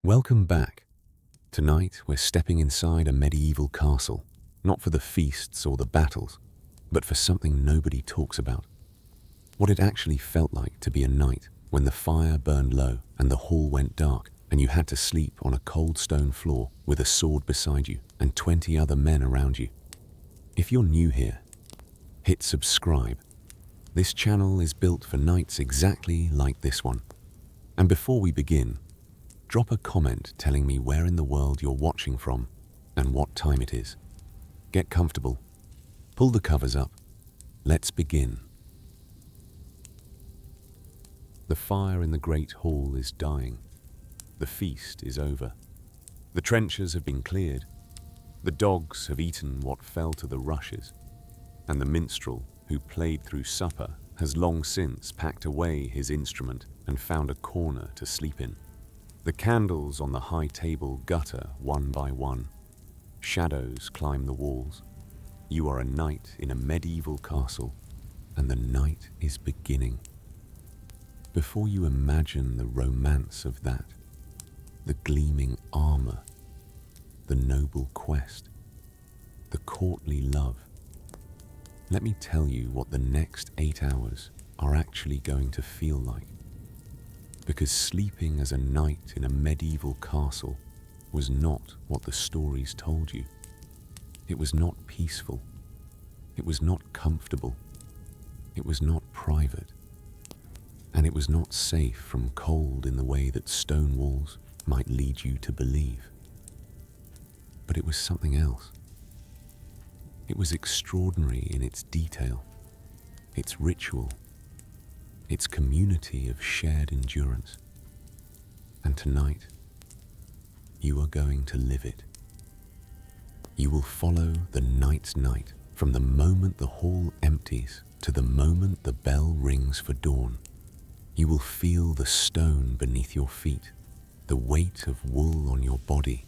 Welcome back. Tonight we're stepping inside a medieval castle, not for the feasts or the battles, but for something nobody talks about. What it actually felt like to be a knight when the fire burned low and the hall went dark and you had to sleep on a cold stone floor with a sword beside you and 20 other men around you. If you're new here, hit subscribe. This channel is built for nights exactly like this one. And before we begin, drop a comment telling me where in the world you're watching from and what time it is. Get comfortable. Pull the covers up. Let's begin. The fire in the great hall is dying. The feast is over. The trenches have been cleared. The dogs have eaten what fell to the rushes. And the minstrel who played through supper has long since packed away his instrument and found a corner to sleep in. The candles on the high table gutter one by one. Shadows climb the walls. You are a knight in a medieval castle, and the night is beginning. Before you imagine the romance of that, the gleaming armor, the noble quest, the courtly love, let me tell you what the next 8 hours are actually going to feel like. Because sleeping as a knight in a medieval castle was not what the stories told you. It was not peaceful. It was not comfortable. It was not private. And it was not safe from cold in the way that stone walls might lead you to believe. But it was something else. It was extraordinary in its detail, its ritual, its community of shared endurance. And tonight, you are going to live it. You will follow the knight's night from the moment the hall empties to the moment the bell rings for dawn. You will feel the stone beneath your feet, the weight of wool on your body,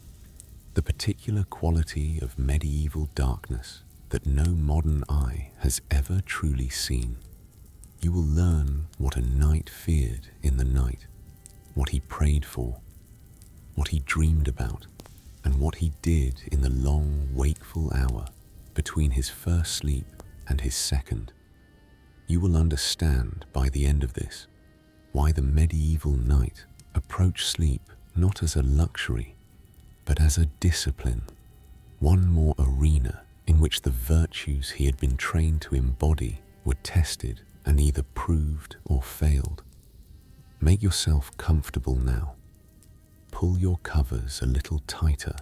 the particular quality of medieval darkness that no modern eye has ever truly seen. You will learn what a knight feared in the night, what he prayed for, what he dreamed about, and what he did in the long, wakeful hour between his first sleep and his second. You will understand by the end of this why the medieval knight approached sleep not as a luxury, but as a discipline, one more arena in which the virtues he had been trained to embody were tested and either proved or failed. Make yourself comfortable now. Pull your covers a little tighter.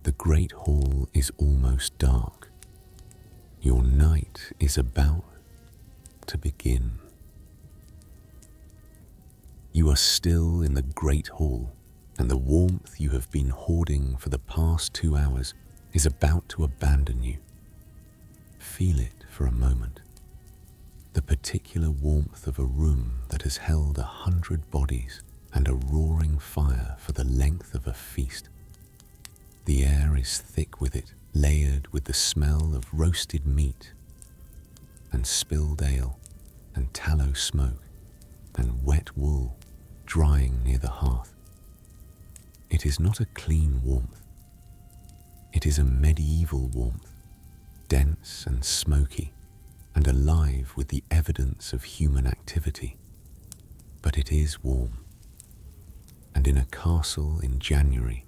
The great hall is almost dark. Your night is about to begin. You are still in the great hall, and the warmth you have been hoarding for the past 2 hours is about to abandon you. Feel it for a moment. The particular warmth of a room that has held 100 bodies and a roaring fire for the length of a feast. The air is thick with it, layered with the smell of roasted meat and spilled ale and tallow smoke and wet wool drying near the hearth. It is not a clean warmth. It is a medieval warmth, dense and smoky, and alive with the evidence of human activity. But it is warm. And in a castle in January,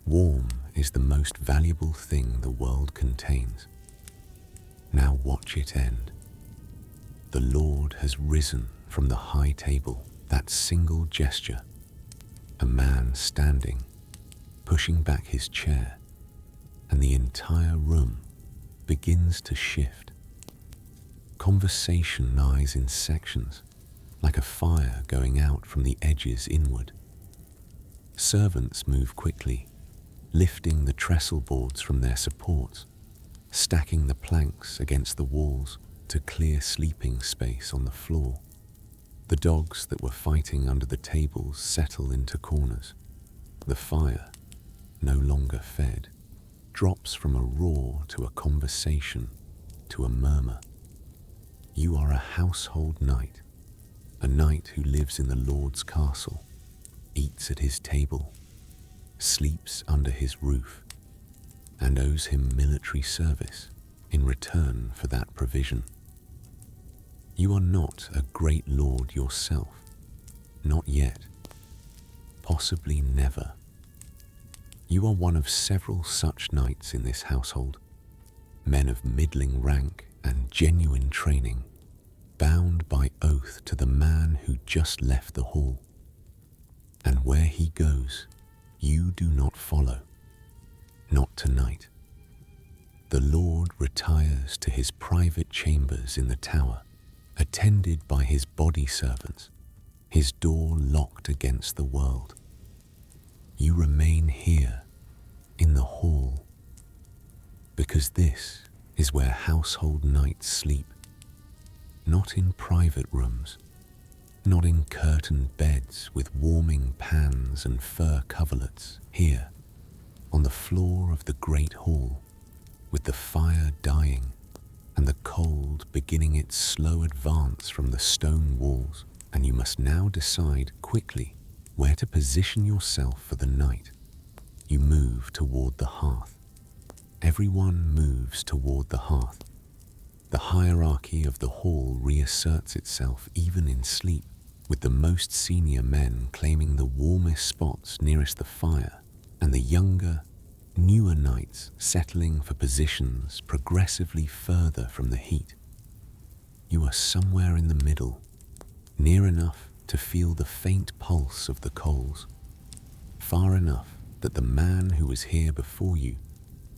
warm is the most valuable thing the world contains. Now watch it end. The Lord has risen from the high table, that single gesture. A man standing, pushing back his chair, and the entire room begins to shift. Conversation lies in sections, like a fire going out from the edges inward. Servants move quickly, lifting the trestle boards from their supports, stacking the planks against the walls to clear sleeping space on the floor. The dogs that were fighting under the tables settle into corners. The fire, no longer fed, drops from a roar to a conversation, to a murmur. You are a household knight, a knight who lives in the Lord's castle, eats at his table, sleeps under his roof, and owes him military service in return for that provision. You are not a great lord yourself, not yet, possibly never. You are one of several such knights in this household, men of middling rank and genuine training, bound by oath to the man who just left the hall. And where he goes, you do not follow. Not tonight. The Lord retires to his private chambers in the tower, attended by his body servants, his door locked against the world. You remain here, in the hall, because this is where household knights sleep, not in private rooms, not in curtained beds with warming pans and fur coverlets, here, on the floor of the great hall, with the fire dying and the cold beginning its slow advance from the stone walls, and you must now decide quickly where to position yourself for the night. You move toward the hearth. Everyone moves toward the hearth. The hierarchy of the hall reasserts itself even in sleep, with the most senior men claiming the warmest spots nearest the fire, and the younger, newer knights settling for positions progressively further from the heat. You are somewhere in the middle, near enough to feel the faint pulse of the coals, far enough that the man who was here before you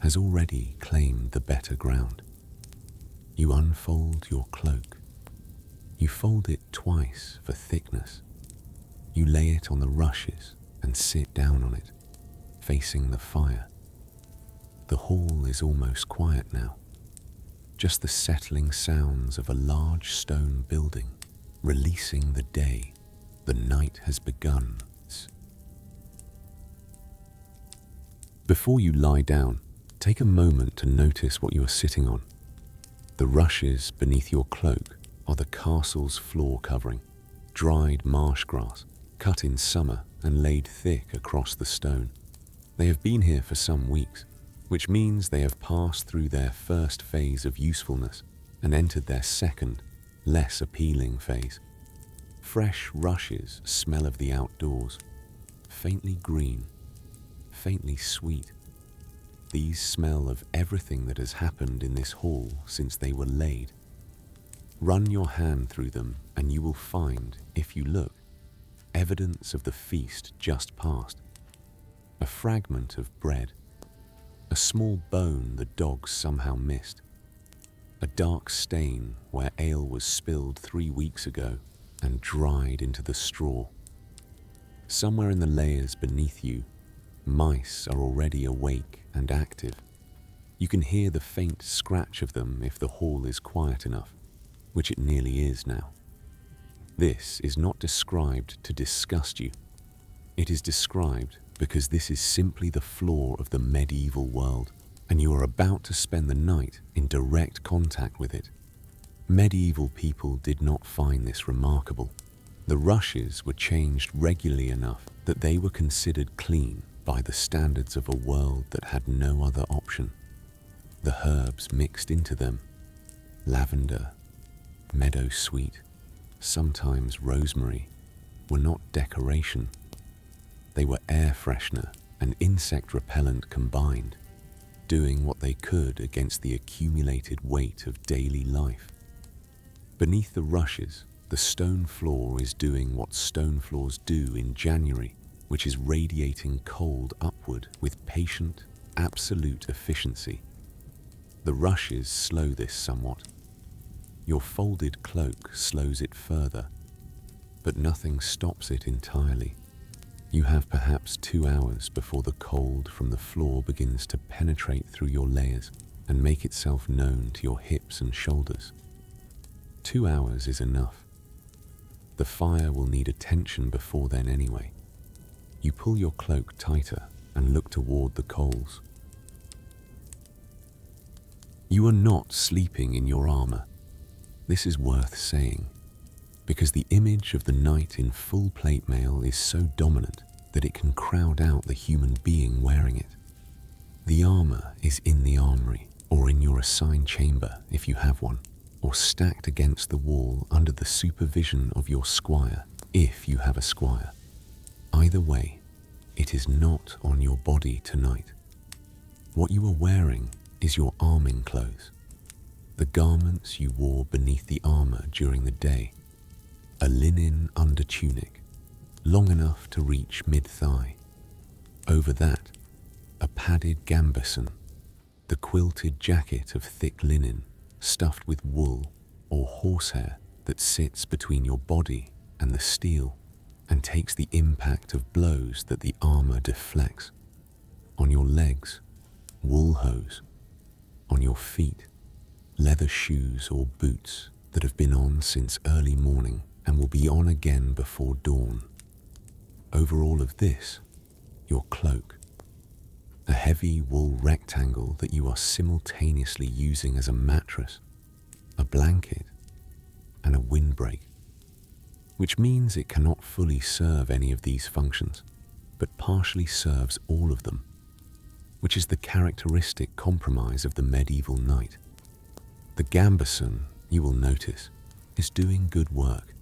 has already claimed the better ground. You unfold your cloak. You fold it twice for thickness. You lay it on the rushes and sit down on it, facing the fire. The hall is almost quiet now, just the settling sounds of a large stone building, releasing the day. The night has begun. Before you lie down, take a moment to notice what you are sitting on. The rushes beneath your cloak are the castle's floor covering, dried marsh grass, cut in summer and laid thick across the stone. They have been here for some weeks, which means they have passed through their first phase of usefulness and entered their second, less appealing phase. Fresh rushes smell of the outdoors, faintly green, faintly sweet. These smell of everything that has happened in this hall since they were laid. Run your hand through them and you will find, if you look, evidence of the feast just past. A fragment of bread, a small bone the dogs somehow missed, a dark stain where ale was spilled 3 weeks ago and dried into the straw. Somewhere in the layers beneath you, mice are already awake and active. You can hear the faint scratch of them if the hall is quiet enough, which it nearly is now. This is not described to disgust you. It is described because this is simply the floor of the medieval world, and you are about to spend the night in direct contact with it. Medieval people did not find this remarkable. The rushes were changed regularly enough that they were considered clean by the standards of a world that had no other option. The herbs mixed into them, lavender, meadow sweet, sometimes rosemary, were not decoration. They were air freshener and insect repellent combined, doing what they could against the accumulated weight of daily life. Beneath the rushes, the stone floor is doing what stone floors do in January, which is radiating cold upward with patient, absolute efficiency. The rushes slow this somewhat. Your folded cloak slows it further, but nothing stops it entirely. You have perhaps 2 hours before the cold from the floor begins to penetrate through your layers and make itself known to your hips and shoulders. 2 hours is enough. The fire will need attention before then anyway. You pull your cloak tighter and look toward the coals. You are not sleeping in your armor. This is worth saying. because the image of the knight in full plate mail is so dominant that it can crowd out the human being wearing it. The armor is in the armory, or in your assigned chamber if you have one, or stacked against the wall under the supervision of your squire if you have a squire. Either way, it is not on your body tonight. What you are wearing is your arming clothes, the garments you wore beneath the armor during the day, a linen undertunic, long enough to reach mid-thigh. Over that, a padded gambeson, the quilted jacket of thick linen stuffed with wool or horsehair that sits between your body and the steel and takes the impact of blows that the armor deflects. On your legs, wool hose. On your feet, leather shoes or boots that have been on since early morning and will be on again before dawn. Over all of this, your cloak, a heavy wool rectangle that you are simultaneously using as a mattress, a blanket, and a windbreak, which means it cannot fully serve any of these functions, but partially serves all of them, which is the characteristic compromise of the medieval knight. The gambeson, you will notice, is doing good work.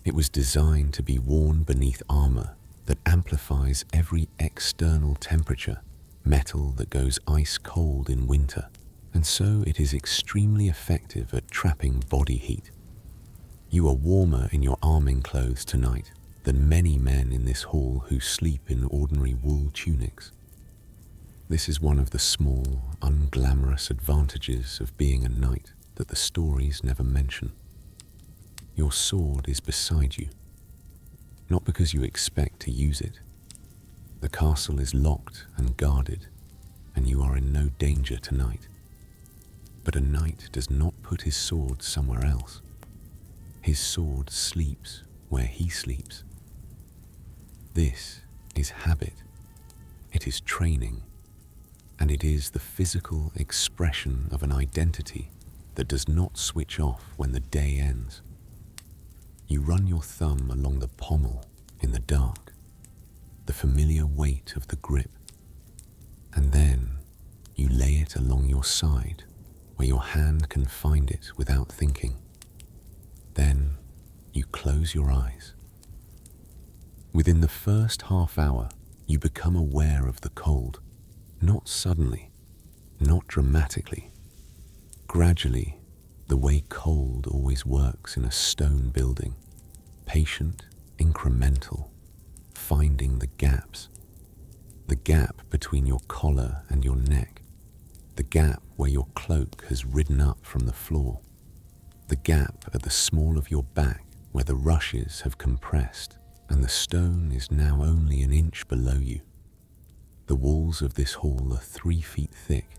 It was designed to be worn beneath armor that amplifies every external temperature, metal that goes ice cold in winter, and so it is extremely effective at trapping body heat. You are warmer in your arming clothes tonight than many men in this hall who sleep in ordinary wool tunics. This is one of the small, unglamorous advantages of being a knight that the stories never mention. Your sword is beside you, not because you expect to use it. The castle is locked and guarded, and you are in no danger tonight. But a knight does not put his sword somewhere else. His sword sleeps where he sleeps. This is habit. It is training. And it is the physical expression of an identity that does not switch off when the day ends. You run your thumb along the pommel in the dark, the familiar weight of the grip, and then you lay it along your side where your hand can find it without thinking. Then you close your eyes. Within the first half hour, you become aware of the cold. Not suddenly, not dramatically. Gradually, the way cold always works in a stone building. Patient, incremental, finding the gaps. The gap between your collar and your neck. The gap where your cloak has ridden up from the floor. The gap at the small of your back where the rushes have compressed and the stone is now only an inch below you. The walls of this hall are 3 feet thick.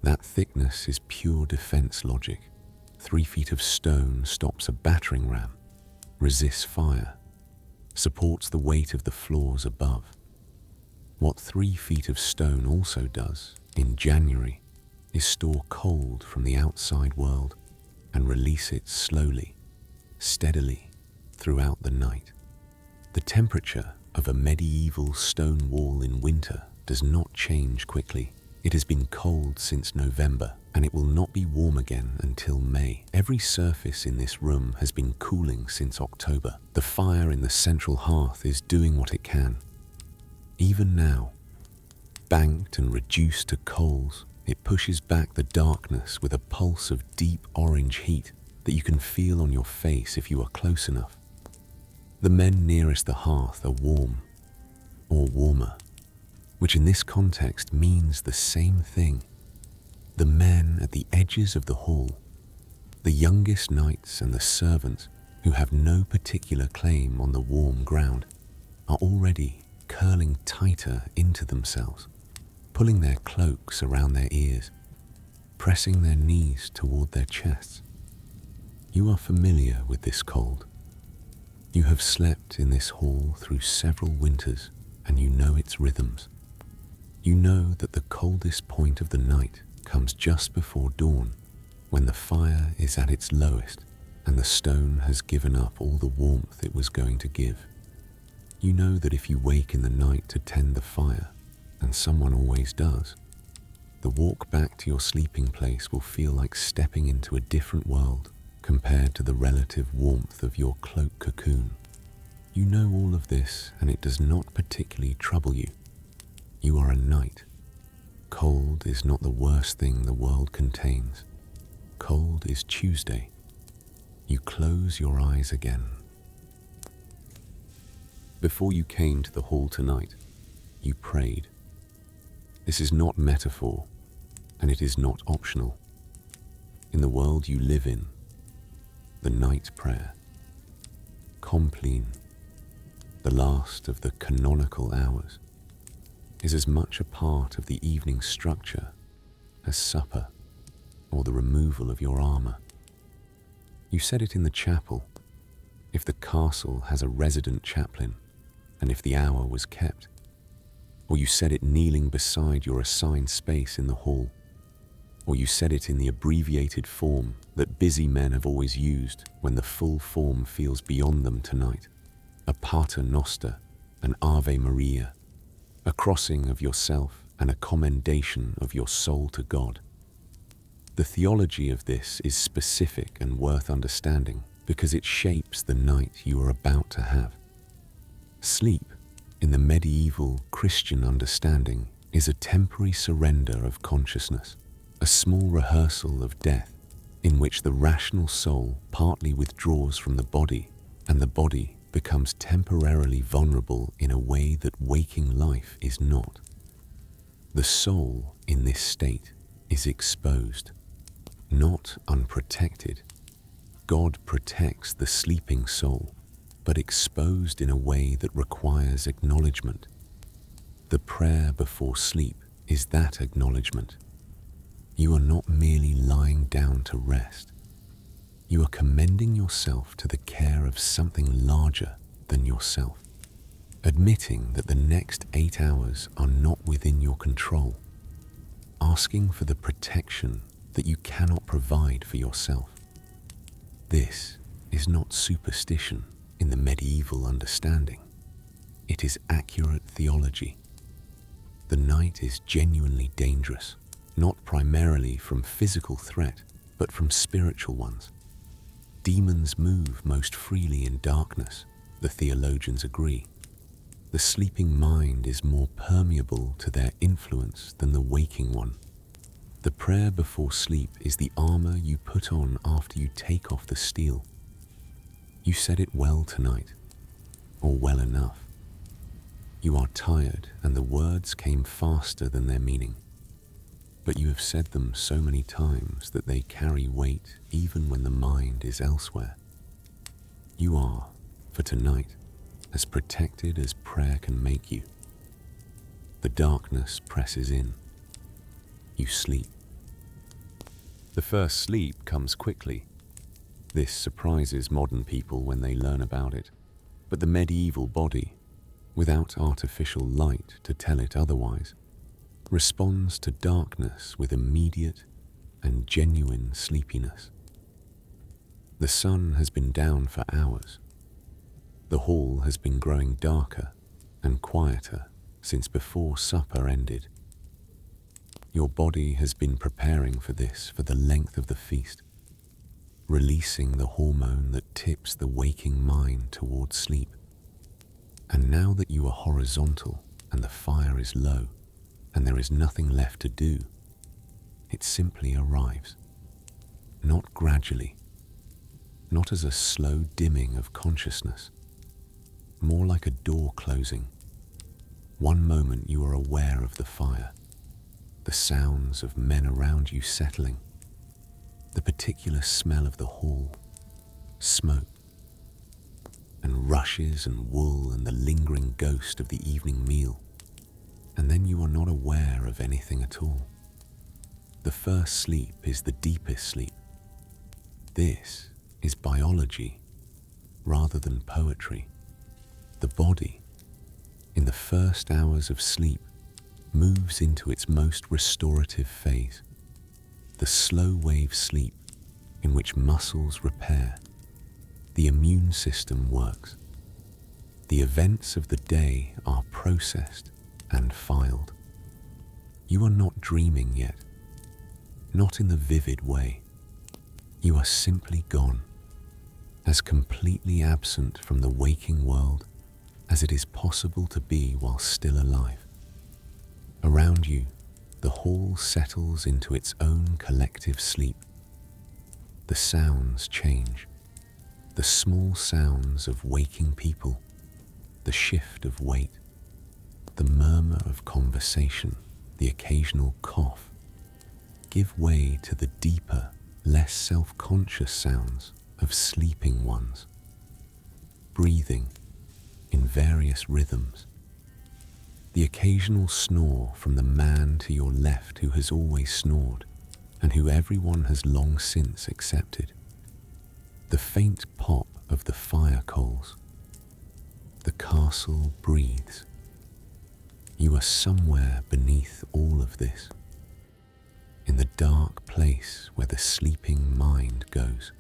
That thickness is pure defense logic. 3 feet of stone stops a battering ram, resists fire, supports the weight of the floors above. What 3 feet of stone also does, in January, is store cold from the outside world and release it slowly, steadily, throughout the night. The temperature of a medieval stone wall in winter does not change quickly. It has been cold since November, and it will not be warm again until May. Every surface in this room has been cooling since October. The fire in the central hearth is doing what it can. Even now, banked and reduced to coals, it pushes back the darkness with a pulse of deep orange heat that you can feel on your face if you are close enough. The men nearest the hearth are warm, or warmer, which in this context means the same thing. The men at the edges of the hall, the youngest knights and the servants who have no particular claim on the warm ground, are already curling tighter into themselves, pulling their cloaks around their ears, pressing their knees toward their chests. You are familiar with this cold. You have slept in this hall through several winters, and you know its rhythms. You know that the coldest point of the night comes just before dawn, when the fire is at its lowest and the stone has given up all the warmth it was going to give. You know that if you wake in the night to tend the fire, and someone always does, the walk back to your sleeping place will feel like stepping into a different world compared to the relative warmth of your cloak cocoon. You know all of this, and it does not particularly trouble you. You are a knight. Cold is not the worst thing the world contains. Cold is Tuesday. You close your eyes again. Before you came to the hall tonight, you prayed. This is not metaphor, and it is not optional. In the world you live in, the night prayer, Compline, the last of the canonical hours, is as much a part of the evening structure as supper or the removal of your armor. You said it in the chapel, if the castle has a resident chaplain, and if the hour was kept. Or you said it kneeling beside your assigned space in the hall. Or you said it in the abbreviated form that busy men have always used when the full form feels beyond them tonight. A Pater Noster, an Ave Maria, a crossing of yourself and a commendation of your soul to God. The theology of this is specific and worth understanding because it shapes the night you are about to have. Sleep, in the medieval Christian understanding, is a temporary surrender of consciousness, a small rehearsal of death in which the rational soul partly withdraws from the body and the body becomes temporarily vulnerable in a way that waking life is not. The soul in this state is exposed, not unprotected. God protects the sleeping soul, but exposed in a way that requires acknowledgement. The prayer before sleep is that acknowledgement. You are not merely lying down to rest. You are commending yourself to the care of something larger than yourself, admitting that the next 8 hours are not within your control, asking for the protection that you cannot provide for yourself. This is not superstition in the medieval understanding. It is accurate theology. The night is genuinely dangerous, not primarily from physical threat, but from spiritual ones. Demons move most freely in darkness, the theologians agree. The sleeping mind is more permeable to their influence than the waking one. The prayer before sleep is the armor you put on after you take off the steel. You said it well tonight, or well enough. You are tired, and the words came faster than their meaning. But you have said them so many times that they carry weight even when the mind is elsewhere. You are, for tonight, as protected as prayer can make you. The darkness presses in. You sleep. The first sleep comes quickly. This surprises modern people when they learn about it, but the medieval body, without artificial light to tell it otherwise, responds to darkness with immediate and genuine sleepiness. The sun has been down for hours. The hall has been growing darker and quieter since before supper ended. Your body has been preparing for this for the length of the feast, releasing the hormone that tips the waking mind towards sleep. And now that you are horizontal and the fire is low, and there is nothing left to do, it simply arrives. Not gradually, not as a slow dimming of consciousness, more like a door closing. One moment you are aware of the fire, the sounds of men around you settling, the particular smell of the hall, smoke, and rushes and wool and the lingering ghost of the evening meal. And then you are not aware of anything at all. The first sleep is the deepest sleep. This is biology rather than poetry. The body, in the first hours of sleep, moves into its most restorative phase, the slow wave sleep in which muscles repair the immune system works. The events of the day are processed and filed. You are not dreaming yet, not in the vivid way. You are simply gone, as completely absent from the waking world as it is possible to be while still alive. Around you, the hall settles into its own collective sleep. The sounds change, the small sounds of waking people, the shift of weight, the murmur of conversation, the occasional cough, give way to the deeper, less self-conscious sounds of sleeping ones, breathing in various rhythms, the occasional snore from the man to your left who has always snored and who everyone has long since accepted, the faint pop of the fire coals. The castle breathes. You are somewhere beneath all of this, in the dark place where the sleeping mind goes.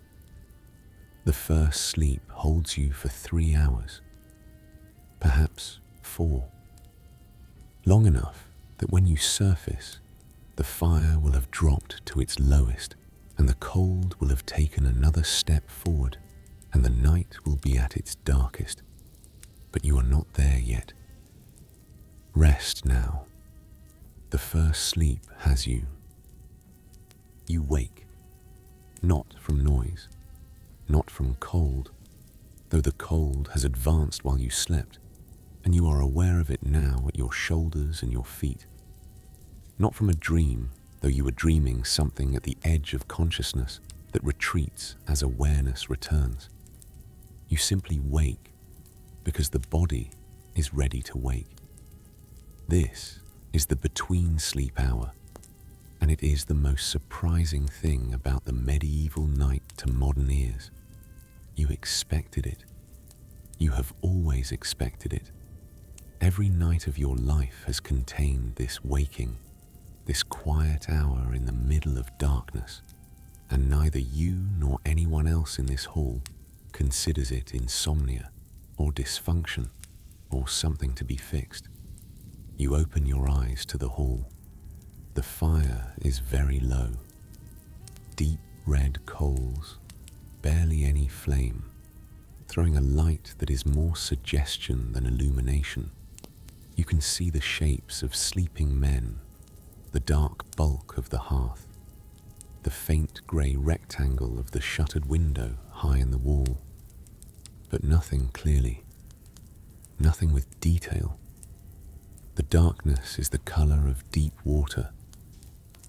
The first sleep holds you for 3 hours, perhaps 4. Long enough that when you surface, the fire will have dropped to its lowest and the cold will have taken another step forward and the night will be at its darkest. But you are not there yet. Rest now. The first sleep has you. You wake, not from noise, not from cold, though the cold has advanced while you slept, and you are aware of it now at your shoulders and your feet. Not from a dream, though you were dreaming something at the edge of consciousness that retreats as awareness returns. You simply wake because the body is ready to wake. This is the between sleep hour, and it is the most surprising thing about the medieval night to modern ears. You expected it. You have always expected it. Every night of your life has contained this waking, this quiet hour in the middle of darkness, and neither you nor anyone else in this hall considers it insomnia or dysfunction or something to be fixed. You open your eyes to the hall. The fire is very low. Deep red coals, barely any flame, throwing a light that is more suggestion than illumination. You can see the shapes of sleeping men, the dark bulk of the hearth, the faint grey rectangle of the shuttered window high in the wall, but nothing clearly, nothing with detail. The darkness is the colour of deep water.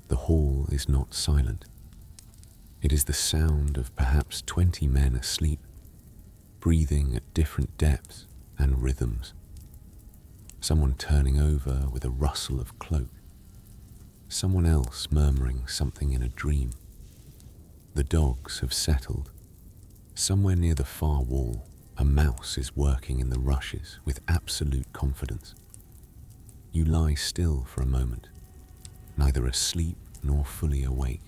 The hall is not silent. It is the sound of perhaps 20 men asleep, breathing at different depths and rhythms. Someone turning over with a rustle of cloak. Someone else murmuring something in a dream. The dogs have settled. Somewhere near the far wall, a mouse is working in the rushes with absolute confidence. You lie still for a moment, neither asleep nor fully awake.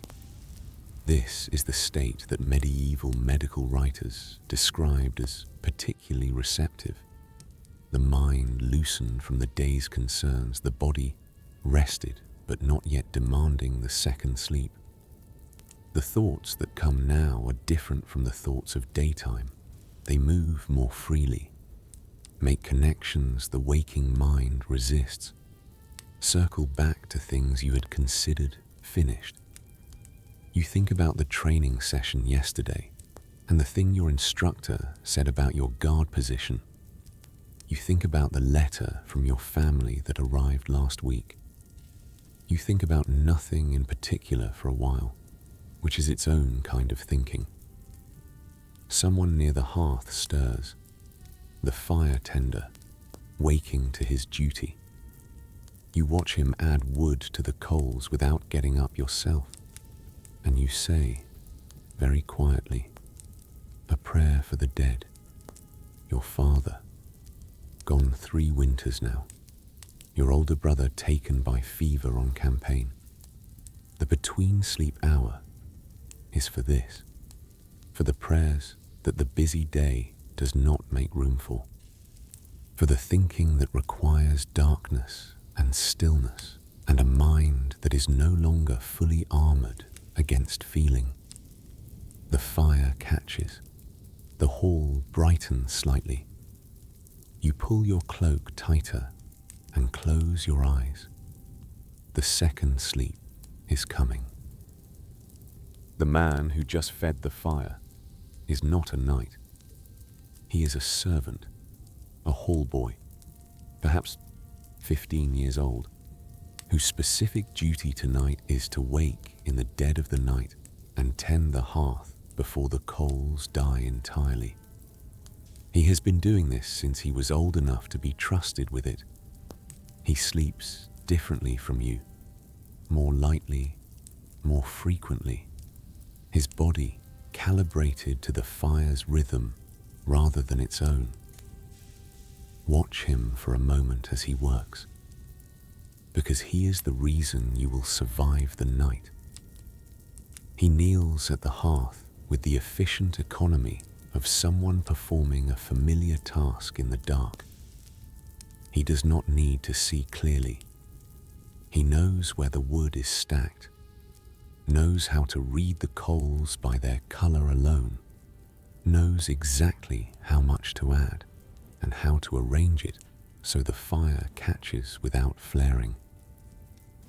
This is the state that medieval medical writers described as particularly receptive. The mind loosened from the day's concerns, the body rested but not yet demanding the second sleep. The thoughts that come now are different from the thoughts of daytime. They move more freely, make connections the waking mind resists, circle back to things you had considered finished. You think about the training session yesterday and the thing your instructor said about your guard position. You think about the letter from your family that arrived last week. You think about nothing in particular for a while, which is its own kind of thinking. Someone near the hearth stirs, the fire tender, waking to his duty. You watch him add wood to the coals without getting up yourself, and you say, very quietly, a prayer for the dead, your father, gone 3 winters now, your older brother taken by fever on campaign. The between sleep hour is for this, for the prayers that the busy day does not make room for the thinking that requires darkness and stillness and a mind that is no longer fully armored against feeling. The fire catches. The hall brightens slightly. You pull your cloak tighter and close your eyes. The second sleep is coming. The man who just fed the fire is not a knight. He is a servant, a hall boy, perhaps 15 years old, whose specific duty tonight is to wake in the dead of the night and tend the hearth before the coals die entirely. He has been doing this since he was old enough to be trusted with it. He sleeps differently from you, more lightly, more frequently, his body calibrated to the fire's rhythm rather than its own. Watch him for a moment as he works, because he is the reason you will survive the night. He kneels at the hearth with the efficient economy of someone performing a familiar task in the dark. He does not need to see clearly. He knows where the wood is stacked, knows how to read the coals by their color alone, knows exactly how much to add and how to arrange it so the fire catches without flaring.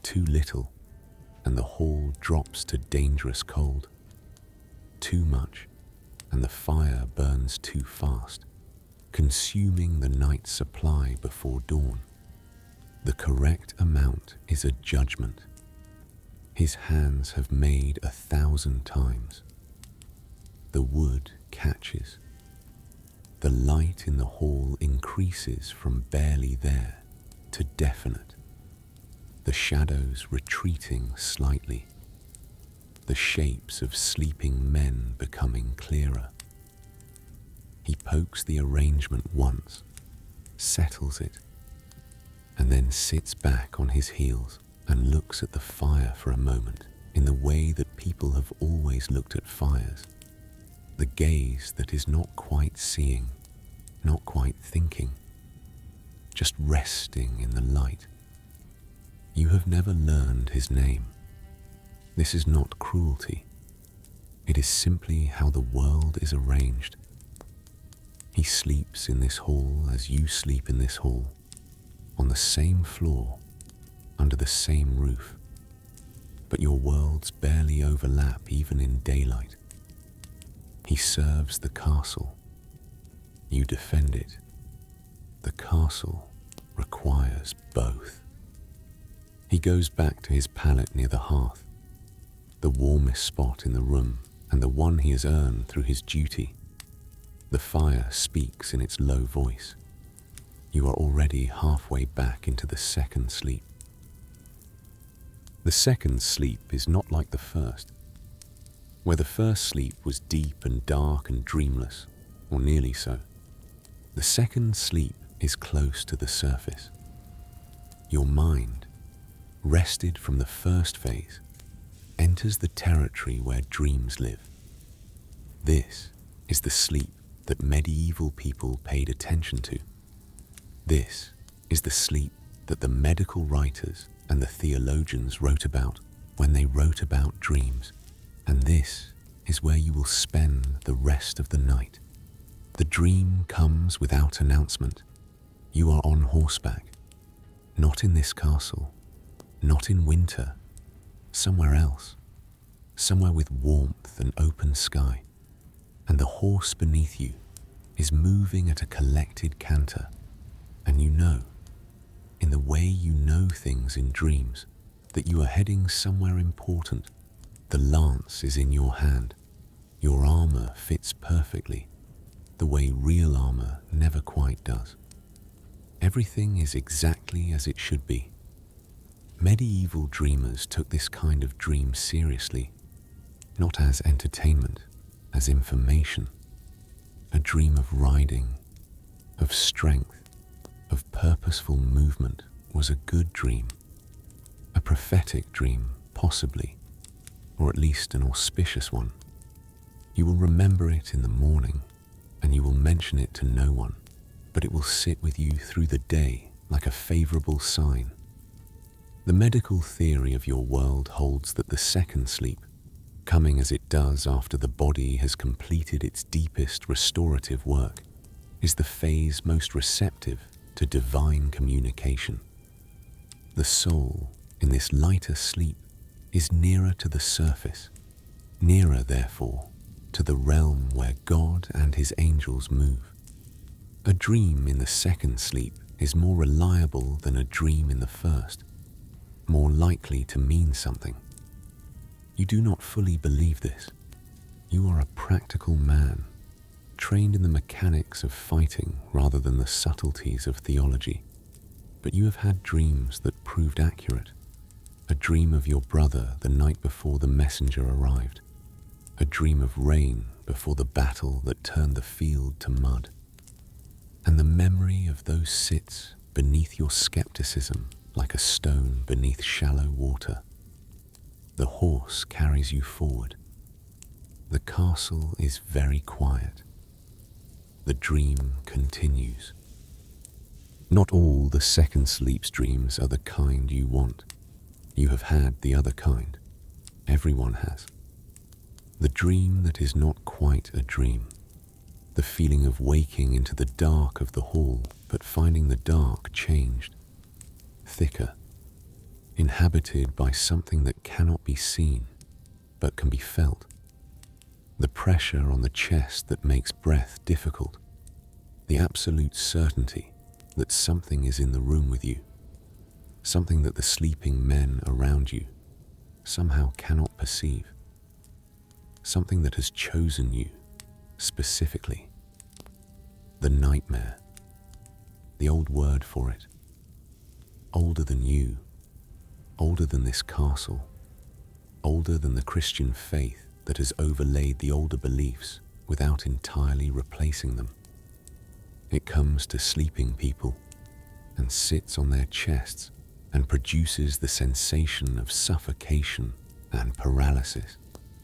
Too little, and the hall drops to dangerous cold. Too much, and the fire burns too fast, consuming the night's supply before dawn. The correct amount is a judgment. His hands have made 1,000 times. The wood catches. The light in the hall increases from barely there to definite. The shadows retreating slightly. The shapes of sleeping men becoming clearer. He pokes the arrangement once, settles it, and then sits back on his heels and looks at the fire for a moment in the way that people have always looked at fires. The gaze that is not quite seeing, not quite thinking, just resting in the light. You have never learned his name. This is not cruelty. It is simply how the world is arranged. He sleeps in this hall as you sleep in this hall, on the same floor, under the same roof, but your worlds barely overlap even in daylight. He serves the castle. You defend it. The castle requires both. He goes back to his pallet near the hearth, the warmest spot in the room and the one he has earned through his duty. The fire speaks in its low voice. You are already halfway back into the second sleep. The second sleep is not like the first. Where the first sleep was deep and dark and dreamless, or nearly so, the second sleep is close to the surface. Your mind, rested from the first phase, enters the territory where dreams live. This is the sleep that medieval people paid attention to. This is the sleep that the medical writers and the theologians wrote about when they wrote about dreams. And this is where you will spend the rest of the night. The dream comes without announcement. You are on horseback, not in this castle, not in winter, somewhere else, somewhere with warmth and open sky. And the horse beneath you is moving at a collected canter, and you know, in the way you know things in dreams, that you are heading somewhere important. The lance is in your hand. Your armor fits perfectly, the way real armor never quite does. Everything is exactly as it should be. Medieval dreamers took this kind of dream seriously, not as entertainment, as information. A dream of riding, of strength, of purposeful movement was a good dream. A prophetic dream, possibly, or at least an auspicious one. You will remember it in the morning, and you will mention it to no one, but it will sit with you through the day like a favorable sign. The medical theory of your world holds that the second sleep, coming as it does after the body has completed its deepest restorative work, is the phase most receptive to divine communication. The soul, in this lighter sleep, is nearer to the surface, nearer, therefore, to the realm where God and his angels move. A dream in the second sleep is more reliable than a dream in the first, more likely to mean something. You do not fully believe this. You are a practical man, trained in the mechanics of fighting rather than the subtleties of theology. But you have had dreams that proved accurate. A dream of your brother the night before the messenger arrived. A dream of rain before the battle that turned the field to mud. And the memory of those sits beneath your skepticism like a stone beneath shallow water. The horse carries you forward. The castle is very quiet. The dream continues. Not all the second sleep's dreams are the kind you want. You have had the other kind. Everyone has. The dream that is not quite a dream. The feeling of waking into the dark of the hall, but finding the dark changed, thicker, inhabited by something that cannot be seen, but can be felt. The pressure on the chest that makes breath difficult. The absolute certainty that something is in the room with you. Something that the sleeping men around you somehow cannot perceive. Something that has chosen you specifically. The nightmare. The old word for it. Older than you. Older than this castle. Older than the Christian faith that has overlaid the older beliefs without entirely replacing them. It comes to sleeping people and sits on their chests and produces the sensation of suffocation and paralysis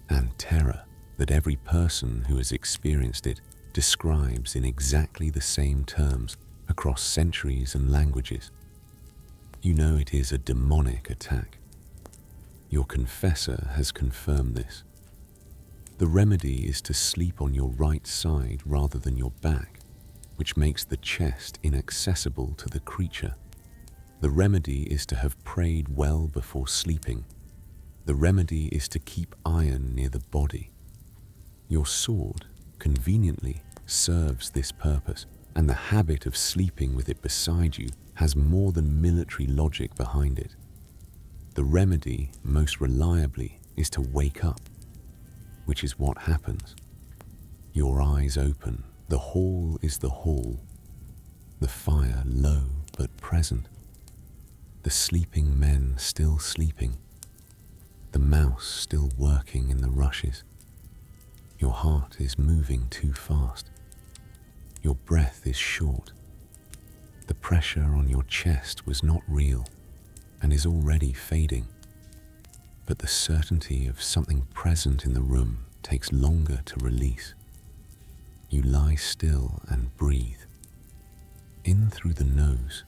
and terror that every person who has experienced it describes in exactly the same terms across centuries and languages. You know it is a demonic attack. Your confessor has confirmed this. The remedy is to sleep on your right side rather than your back, which makes the chest inaccessible to the creature. The remedy is to have prayed well before sleeping. The remedy is to keep iron near the body. Your sword, conveniently, serves this purpose, and the habit of sleeping with it beside you has more than military logic behind it. The remedy, most reliably, is to wake up, which is what happens. Your eyes open. The hall is the hall. The fire low but present. The sleeping men still sleeping. The mouse still working in the rushes. Your heart is moving too fast. Your breath is short. The pressure on your chest was not real and is already fading. But the certainty of something present in the room takes longer to release. You lie still and breathe. In through the nose,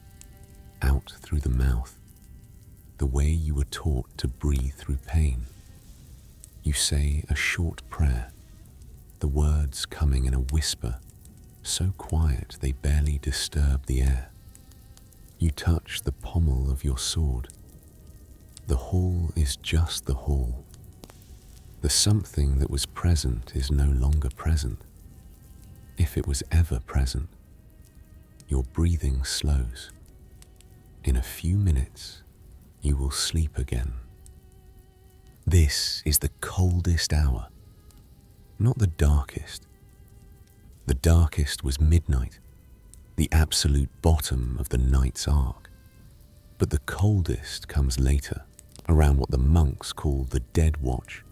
out through the mouth, the way you were taught to breathe through pain. You say a short prayer, the words coming in a whisper, so quiet they barely disturb the air. You touch the pommel of your sword. The hall is just the hall. The something that was present is no longer present. If it was ever present, your breathing slows. In a few minutes, you will sleep again. This is the coldest hour, not the darkest. The darkest was midnight, the absolute bottom of the night's arc. But the coldest comes later, around what the monks call the dead watch,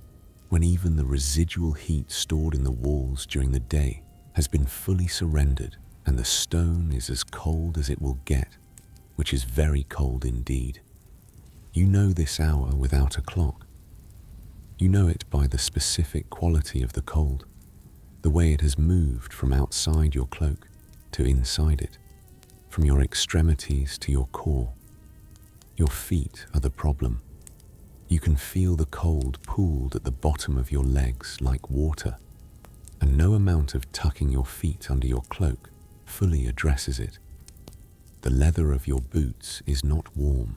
when even the residual heat stored in the walls during the day has been fully surrendered and the stone is as cold as it will get, which is very cold indeed. You know this hour without a clock. You know it by the specific quality of the cold. The way it has moved from outside your cloak to inside it, from your extremities to your core. Your feet are the problem. You can feel the cold pooled at the bottom of your legs like water, and no amount of tucking your feet under your cloak fully addresses it. The leather of your boots is not warm.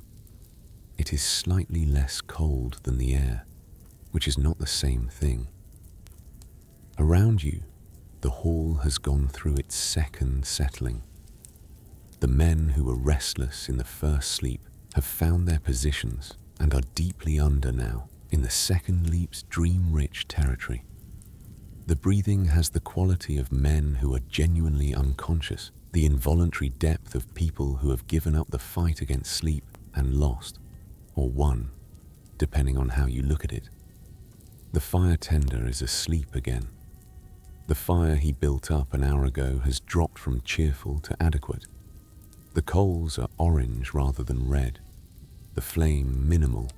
It is slightly less cold than the air, which is not the same thing. Around you, the hall has gone through its second settling. The men who were restless in the first sleep have found their positions and are deeply under now in the second leap's dream-rich territory. The breathing has the quality of men who are genuinely unconscious, the involuntary depth of people who have given up the fight against sleep and lost, or won, depending on how you look at it. The fire tender is asleep again. The fire he built up an hour ago has dropped from cheerful to adequate. The coals are orange rather than red, the flame minimal.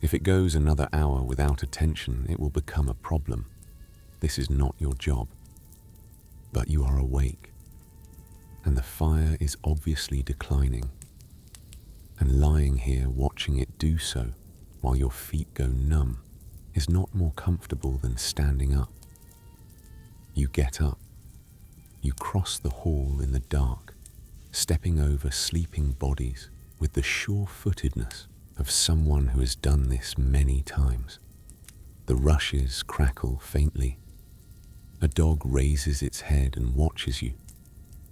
If it goes another hour without attention, it will become a problem. This is not your job. But you are awake, and the fire is obviously declining. And lying here watching it do so while your feet go numb is not more comfortable than standing up. You get up. You cross the hall in the dark, stepping over sleeping bodies with the sure-footedness of someone who has done this many times. The rushes crackle faintly. A dog raises its head and watches you,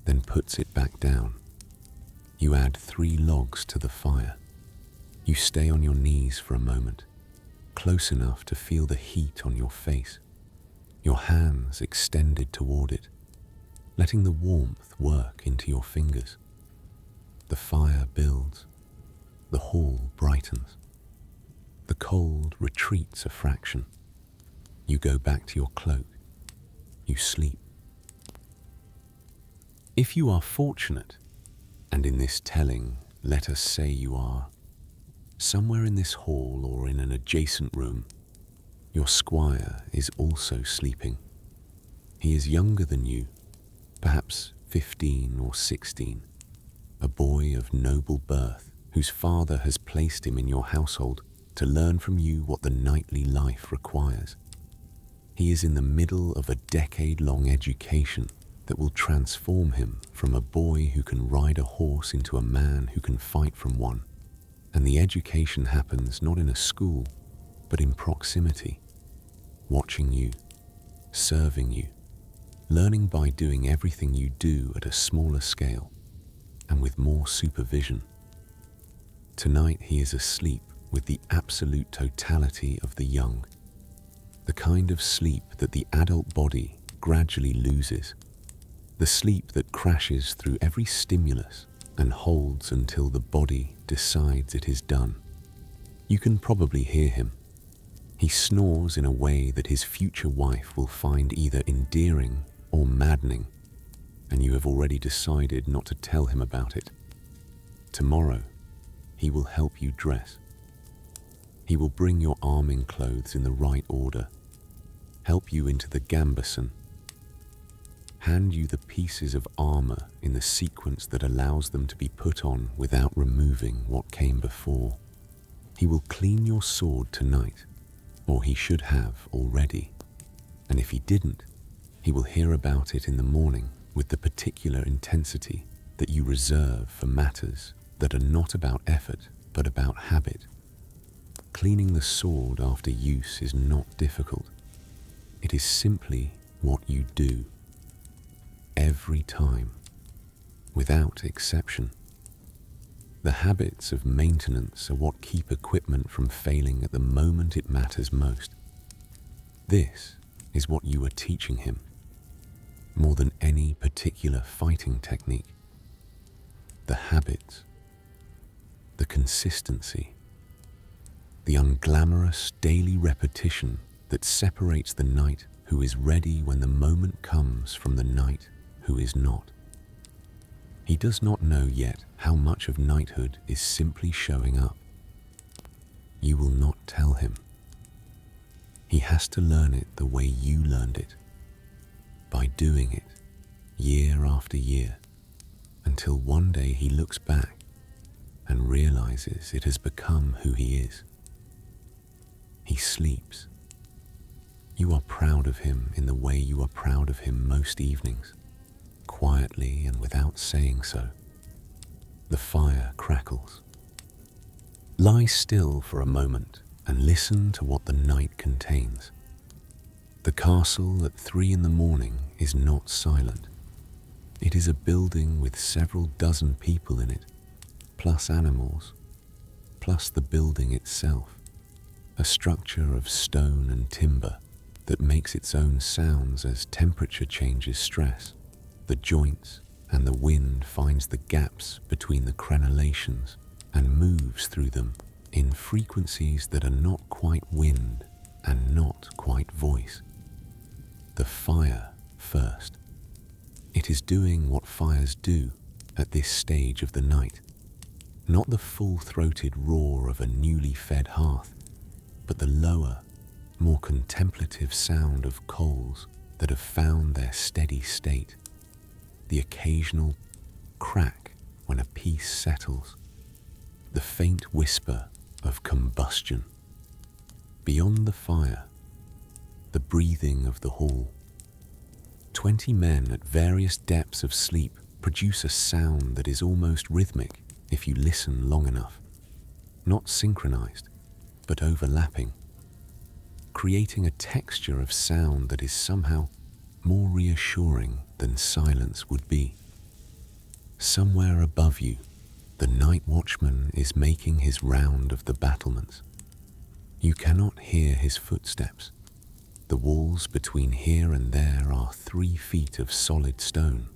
then puts it back down. You add 3 logs to the fire. You stay on your knees for a moment, close enough to feel the heat on your face, your hands extended toward it, letting the warmth work into your fingers. The fire builds. The hall brightens. The cold retreats a fraction. You go back to your cloak. You sleep. If you are fortunate, and in this telling, let us say you are, somewhere in this hall or in an adjacent room, your squire is also sleeping. He is younger than you, perhaps 15 or 16, a boy of noble birth whose father has placed him in your household to learn from you what the knightly life requires. He is in the middle of a decade-long education that will transform him from a boy who can ride a horse into a man who can fight from one. And the education happens not in a school, but in proximity, watching you, serving you, learning by doing everything you do at a smaller scale and with more supervision. Tonight he is asleep with the absolute totality of the young, the kind of sleep that the adult body gradually loses, the sleep that crashes through every stimulus and holds until the body decides it is done. You can probably hear him. He snores in a way that his future wife will find either endearing or maddening, and you have already decided not to tell him about it. Tomorrow, he will help you dress. He will bring your arming clothes in the right order, help you into the gambeson, hand you the pieces of armor in the sequence that allows them to be put on without removing what came before. He will clean your sword tonight, or he should have already, and if he didn't, he will hear about it in the morning with the particular intensity that you reserve for matters that are not about effort but about habit. Cleaning the sword after use is not difficult. It is simply what you do. Every time, without exception. The habits of maintenance are what keep equipment from failing at the moment it matters most. This is what you are teaching him, more than any particular fighting technique. The habits, the consistency, the unglamorous daily repetition that separates the knight who is ready when the moment comes from the knight who is not. He does not know yet how much of knighthood is simply showing up. You will not tell him. He has to learn it the way you learned it, by doing it year after year, until one day he looks back and realizes it has become who he is. He sleeps. You are proud of him in the way you are proud of him most evenings, quietly and without saying so. The fire crackles. Lie still for a moment and listen to what the night contains. The castle at 3 a.m. is not silent. It is a building with several dozen people in it, plus animals, plus the building itself, a structure of stone and timber that makes its own sounds as temperature changes stress. The joints and the wind finds the gaps between the crenellations and moves through them in frequencies that are not quite wind and not quite voice. The fire first. It is doing what fires do at this stage of the night. Not the full-throated roar of a newly fed hearth, but the lower, more contemplative sound of coals that have found their steady state. The occasional crack when a piece settles. The faint whisper of combustion. Beyond the fire, the breathing of the hall. 20 men at various depths of sleep produce a sound that is almost rhythmic if you listen long enough. Not synchronized, but overlapping, creating a texture of sound that is somehow more reassuring than silence would be. Somewhere above you, the night watchman is making his round of the battlements. You cannot hear his footsteps. The walls between here and there are 3 feet of solid stone,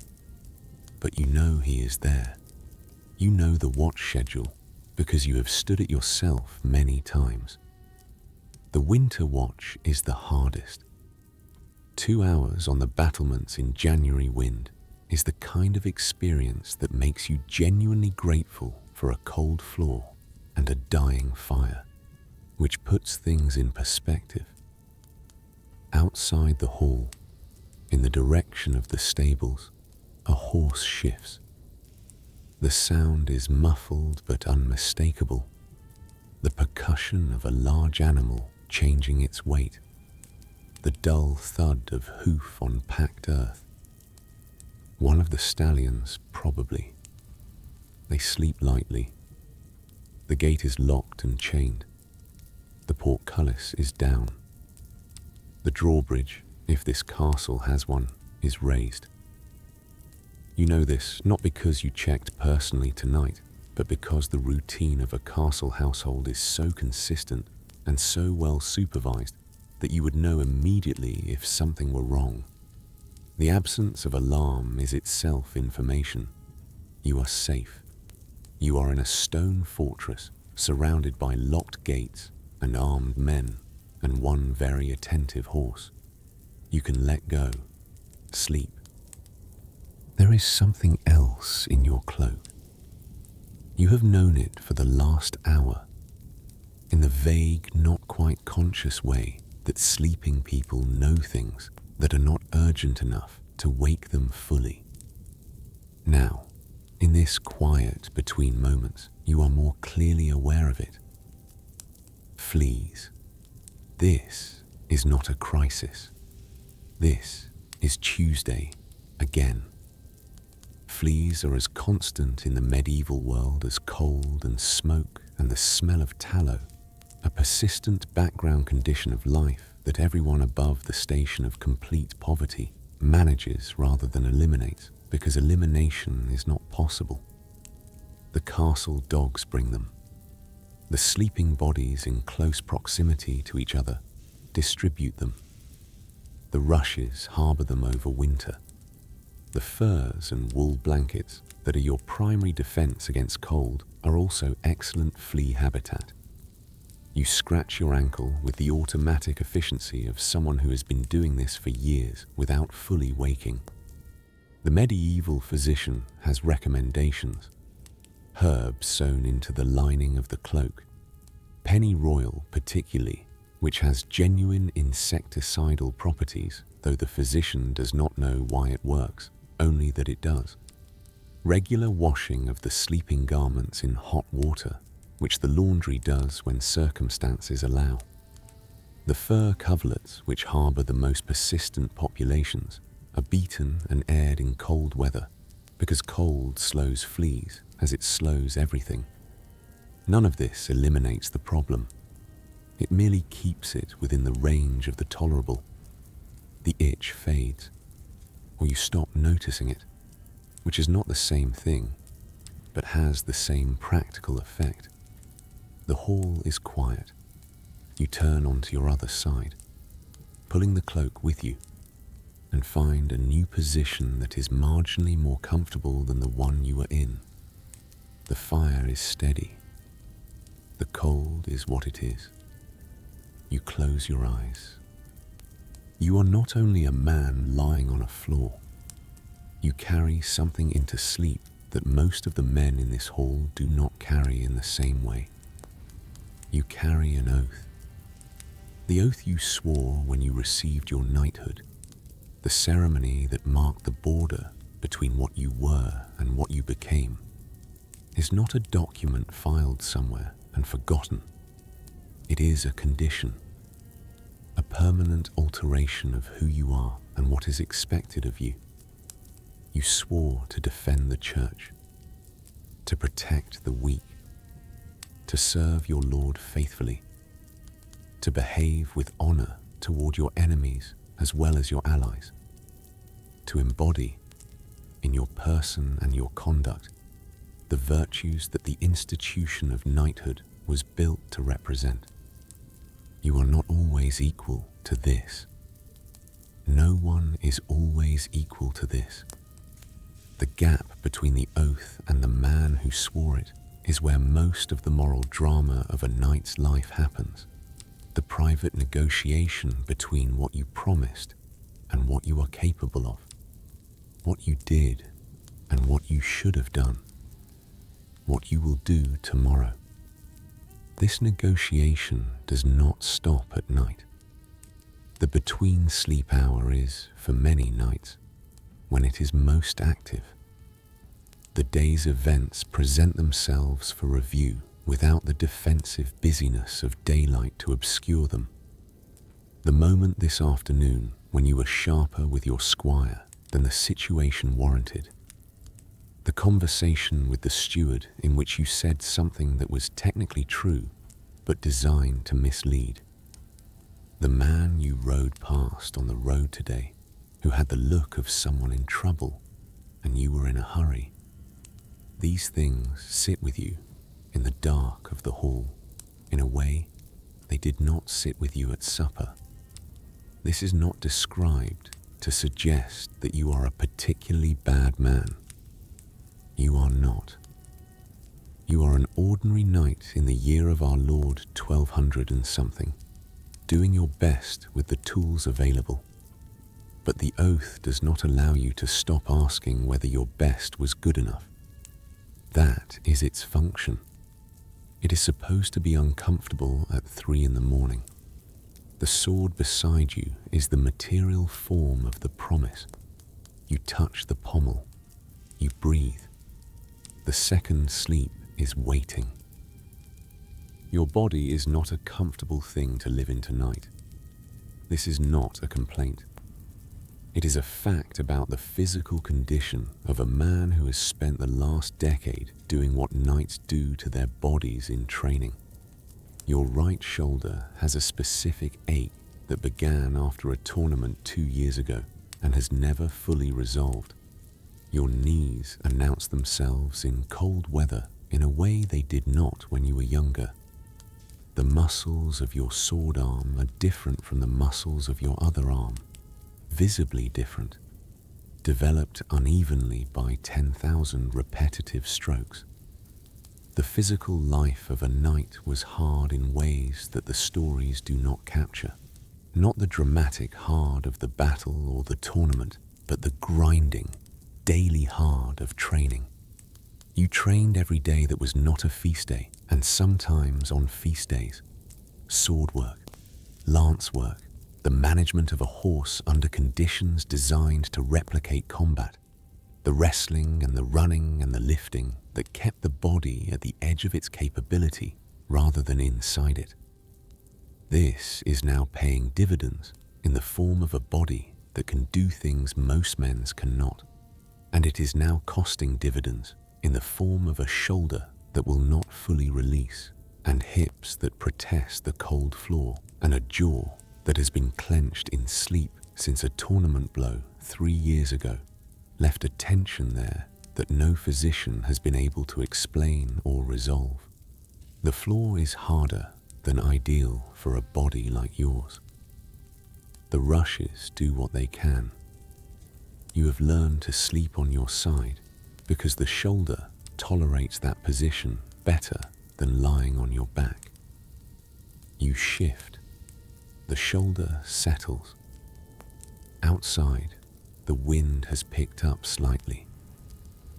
but you know he is there. You know the watch schedule because you have stood it yourself many times. The winter watch is the hardest. 2 hours on the battlements in January wind is the kind of experience that makes you genuinely grateful for a cold floor and a dying fire, which puts things in perspective. Outside the hall, in the direction of the stables, a horse shifts. The sound is muffled but unmistakable, the percussion of a large animal changing its weight, the dull thud of hoof on packed earth. One of the stallions, probably. They sleep lightly. The gate is locked and chained. The portcullis is down. The drawbridge, if this castle has one, is raised. You know this not because you checked personally tonight, but because the routine of a castle household is so consistent and so well supervised that you would know immediately if something were wrong. The absence of alarm is itself information. You are safe. You are in a stone fortress surrounded by locked gates and armed men and one very attentive horse. You can let go, sleep. There is something else in your cloak. You have known it for the last hour, in the vague, not quite conscious way that sleeping people know things that are not urgent enough to wake them fully. Now, in this quiet between moments, you are more clearly aware of it. Fleas. This is not a crisis. This is Tuesday again. Fleas are as constant in the medieval world as cold and smoke and the smell of tallow, a persistent background condition of life that everyone above the station of complete poverty manages rather than eliminates, because elimination is not possible. The castle dogs bring them. The sleeping bodies in close proximity to each other distribute them. The rushes harbour them over winter. The furs and wool blankets that are your primary defence against cold are also excellent flea habitat. You scratch your ankle with the automatic efficiency of someone who has been doing this for years without fully waking. The medieval physician has recommendations. Herbs sewn into the lining of the cloak. Pennyroyal particularly, which has genuine insecticidal properties, though the physician does not know why it works, only that it does. Regular washing of the sleeping garments in hot water, which the laundry does when circumstances allow. The fur coverlets, which harbour the most persistent populations, are beaten and aired in cold weather, because cold slows fleas as it slows everything. None of this eliminates the problem. It merely keeps it within the range of the tolerable. The itch fades, or you stop noticing it, which is not the same thing, but has the same practical effect. The hall is quiet. You turn onto your other side, pulling the cloak with you, and find a new position that is marginally more comfortable than the one you were in. The fire is steady. The cold is what it is. You close your eyes. You are not only a man lying on a floor. You carry something into sleep that most of the men in this hall do not carry in the same way. You carry an oath. The oath you swore when you received your knighthood. The ceremony that marked the border between what you were and what you became is not a document filed somewhere and forgotten. It is a condition, a permanent alteration of who you are and what is expected of you. You swore to defend the church, to protect the weak, to serve your Lord faithfully, to behave with honor toward your enemies as well as your allies, to embody in your person and your conduct the virtues that the institution of knighthood was built to represent. You are not always equal to this. No one is always equal to this. The gap between the oath and the man who swore it is where most of the moral drama of a knight's life happens. The private negotiation between what you promised and what you are capable of. What you did and what you should have done. What you will do tomorrow. This negotiation does not stop at night. The between sleep hour is, for many nights, when it is most active. The day's events present themselves for review without the defensive busyness of daylight to obscure them. The moment this afternoon when you were sharper with your squire than the situation warranted. The conversation with the steward in which you said something that was technically true, but designed to mislead. The man you rode past on the road today, who had the look of someone in trouble, and you were in a hurry. These things sit with you in the dark of the hall, in a way they did not sit with you at supper. This is not described to suggest that you are a particularly bad man. You are not. You are an ordinary knight in the year of our Lord 1200 and something, doing your best with the tools available. But the oath does not allow you to stop asking whether your best was good enough. That is its function. It is supposed to be uncomfortable at 3 a.m. The sword beside you is the material form of the promise. You touch the pommel. You breathe. The second sleep is waiting. Your body is not a comfortable thing to live in tonight. This is not a complaint. It is a fact about the physical condition of a man who has spent the last decade doing what knights do to their bodies in training. Your right shoulder has a specific ache that began after a tournament 2 years ago and has never fully resolved. Your knees announce themselves in cold weather in a way they did not when you were younger. The muscles of your sword arm are different from the muscles of your other arm, visibly different, developed unevenly by 10,000 repetitive strokes. The physical life of a knight was hard in ways that the stories do not capture. Not the dramatic hard of the battle or the tournament, but the grinding, daily hard of training. You trained every day that was not a feast day, and sometimes on feast days. Sword work, lance work, the management of a horse under conditions designed to replicate combat, the wrestling and the running and the lifting that kept the body at the edge of its capability rather than inside it. This is now paying dividends in the form of a body that can do things most men's cannot, and it is now costing dividends in the form of a shoulder that will not fully release, and hips that protest the cold floor, and a jaw that has been clenched in sleep since a tournament blow 3 years ago left a tension there that no physician has been able to explain or resolve. The floor is harder than ideal for a body like yours. The rushes do what they can. You have learned to sleep on your side because the shoulder tolerates that position better than lying on your back. You shift. The shoulder settles. Outside, the wind has picked up slightly.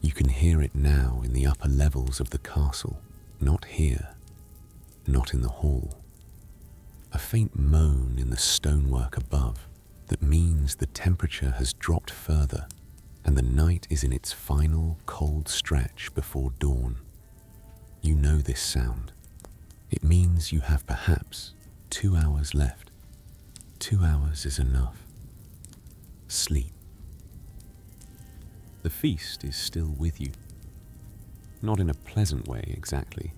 You can hear it now in the upper levels of the castle, not here, not in the hall. A faint moan in the stonework above that means the temperature has dropped further and the night is in its final cold stretch before dawn. You know this sound. It means you have perhaps 2 hours left. 2 hours is enough. Sleep. The feast is still with you. Not in a pleasant way exactly,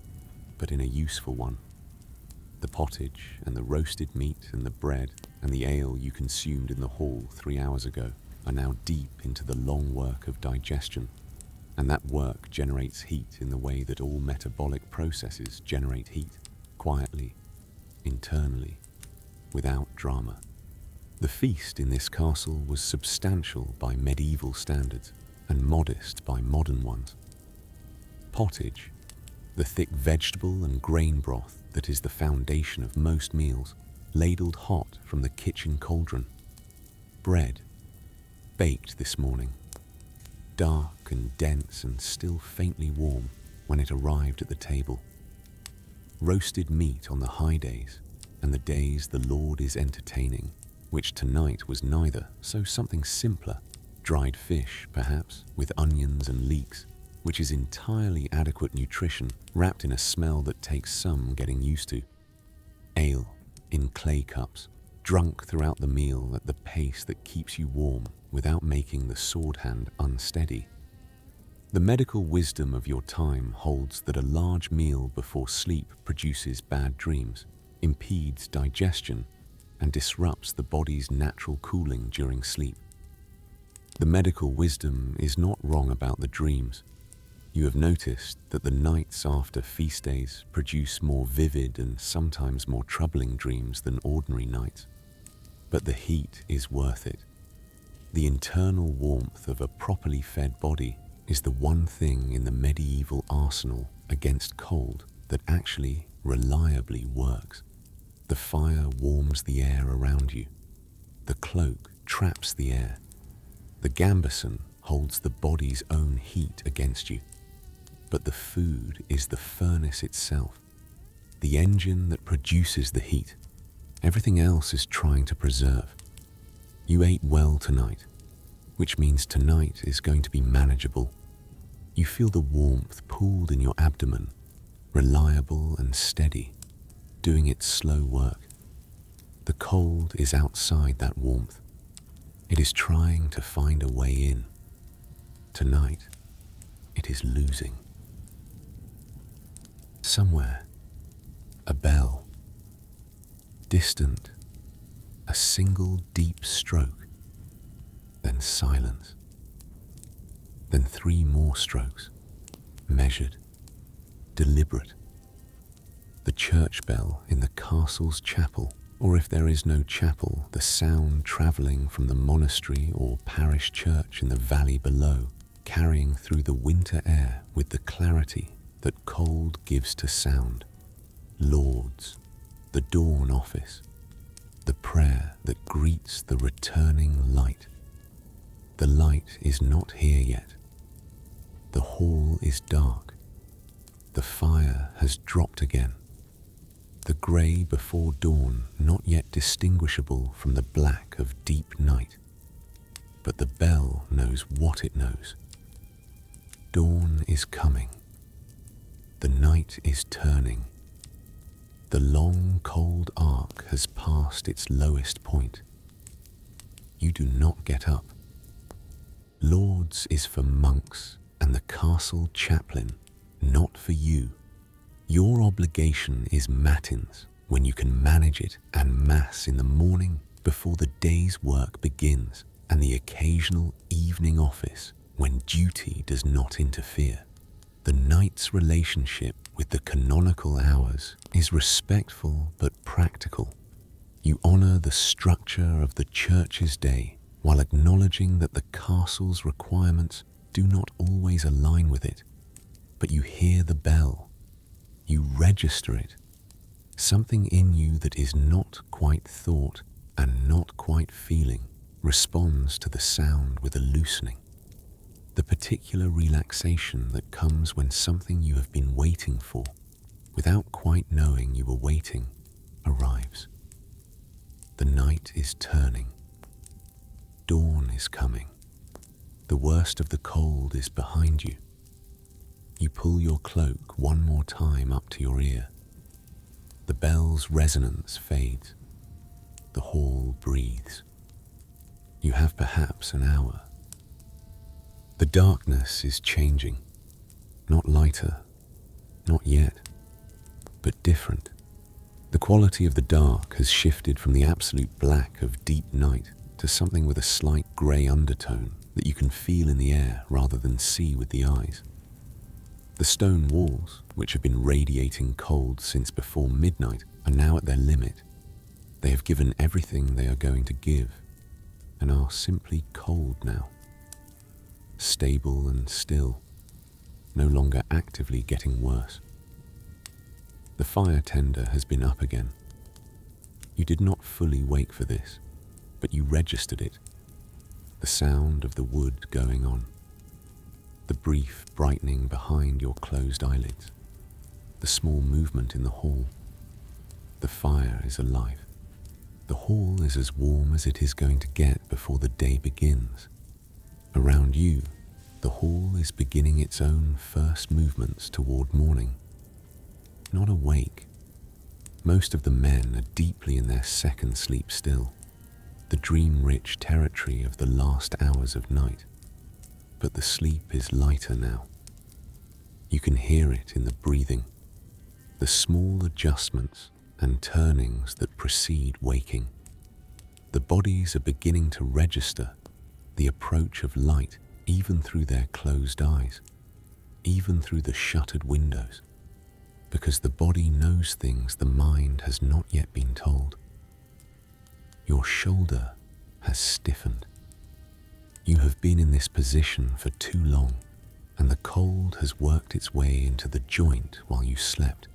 but in a useful one. The pottage and the roasted meat and the bread and the ale you consumed in the hall 3 hours ago are now deep into the long work of digestion, and that work generates heat in the way that all metabolic processes generate heat, quietly, internally, without drama. The feast in this castle was substantial by medieval standards and modest by modern ones. Pottage, the thick vegetable and grain broth that is the foundation of most meals, ladled hot from the kitchen cauldron. Bread, baked this morning, dark and dense and still faintly warm when it arrived at the table. Roasted meat on the high days and the days the Lord is entertaining, which tonight was neither, so something simpler, dried fish, perhaps, with onions and leeks, which is entirely adequate nutrition wrapped in a smell that takes some getting used to. Ale in clay cups, drunk throughout the meal at the pace that keeps you warm without making the sword hand unsteady. The medical wisdom of your time holds that a large meal before sleep produces bad dreams, impedes digestion, and disrupts the body's natural cooling during sleep. The medical wisdom is not wrong about the dreams. You have noticed that the nights after feast days produce more vivid and sometimes more troubling dreams than ordinary nights. But the heat is worth it. The internal warmth of a properly fed body is the one thing in the medieval arsenal against cold that actually reliably works. The fire warms the air around you. The cloak traps the air. The gambeson holds the body's own heat against you. But the food is the furnace itself, the engine that produces the heat. Everything else is trying to preserve. You ate well tonight, which means tonight is going to be manageable. You feel the warmth pooled in your abdomen, reliable and steady, doing its slow work. The cold is outside that warmth. It is trying to find a way in. Tonight, it is losing. Somewhere, a bell. Distant, a single deep stroke. Then silence. Then 3 more strokes, measured, deliberate. The church bell in the castle's chapel, or if there is no chapel, the sound travelling from the monastery or parish church in the valley below, carrying through the winter air with the clarity that cold gives to sound. Lords, the dawn office, the prayer that greets the returning light. The light is not here yet. The hall is dark. The fire has dropped again. the grey before dawn not yet distinguishable from the black of deep night. But the bell knows what it knows. Dawn is coming. The night is turning. The long, cold arc has passed its lowest point. You do not get up. Lord's is for monks and the castle chaplain, not for you. Your obligation is matins, when you can manage it, and mass in the morning before the day's work begins, and the occasional evening office when duty does not interfere. The night's relationship with the canonical hours is respectful but practical. You honor the structure of the church's day while acknowledging that the castle's requirements do not always align with it. But you hear the bell. You register it. Something in you that is not quite thought and not quite feeling responds to the sound with a loosening. The particular relaxation that comes when something you have been waiting for, without quite knowing you were waiting, arrives. The night is turning. Dawn is coming. The worst of the cold is behind you. You pull your cloak one more time up to your ear. The bell's resonance fades. The hall breathes. You have perhaps an hour. The darkness is changing. Not lighter, not yet, but different. The quality of the dark has shifted from the absolute black of deep night to something with a slight grey undertone that you can feel in the air rather than see with the eyes. The stone walls, which have been radiating cold since before midnight, are now at their limit. They have given everything they are going to give, and are simply cold now. Stable and still, no longer actively getting worse. The fire tender has been up again. You did not fully wake for this, but you registered it. The sound of the wood going on. The brief brightening behind your closed eyelids. The small movement in the hall. The fire is alive. The hall is as warm as it is going to get before the day begins. Around you, the hall is beginning its own first movements toward morning. Not awake. Most of the men are deeply in their second sleep still, the dream-rich territory of the last hours of night. But the sleep is lighter now. You can hear it in the breathing, the small adjustments and turnings that precede waking. The bodies are beginning to register the approach of light even through their closed eyes, even through the shuttered windows, because the body knows things the mind has not yet been told. Your shoulder has stiffened. You have been in this position for too long, and the cold has worked its way into the joint while you slept.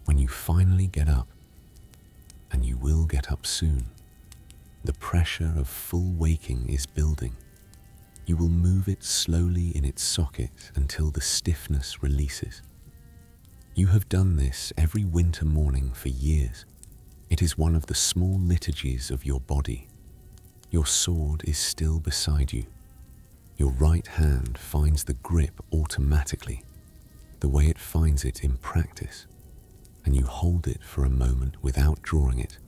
When you finally get up, and you will get up soon, the pressure of full waking is building. You will move it slowly in its socket until the stiffness releases. You have done this every winter morning for years. It is one of the small liturgies of your body. Your sword is still beside you. Your right hand finds the grip automatically, the way it finds it in practice, and you hold it for a moment without drawing it,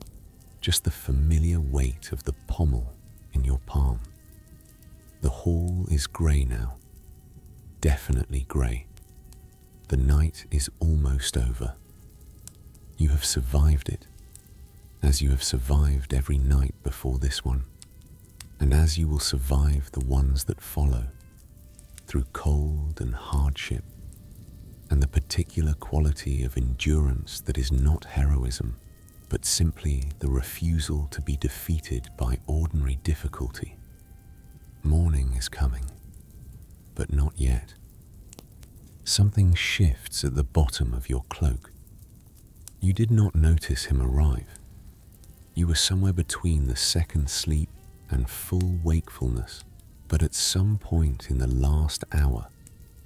just the familiar weight of the pommel in your palm. The hall is grey now, definitely grey. The night is almost over. You have survived it, as you have survived every night before this one, and as you will survive the ones that follow, through cold and hardship, and the particular quality of endurance that is not heroism, but simply the refusal to be defeated by ordinary difficulty. Morning is coming, but not yet. Something shifts at the bottom of your cloak. You did not notice him arrive. You were somewhere between the second sleep and full wakefulness, but at some point in the last hour,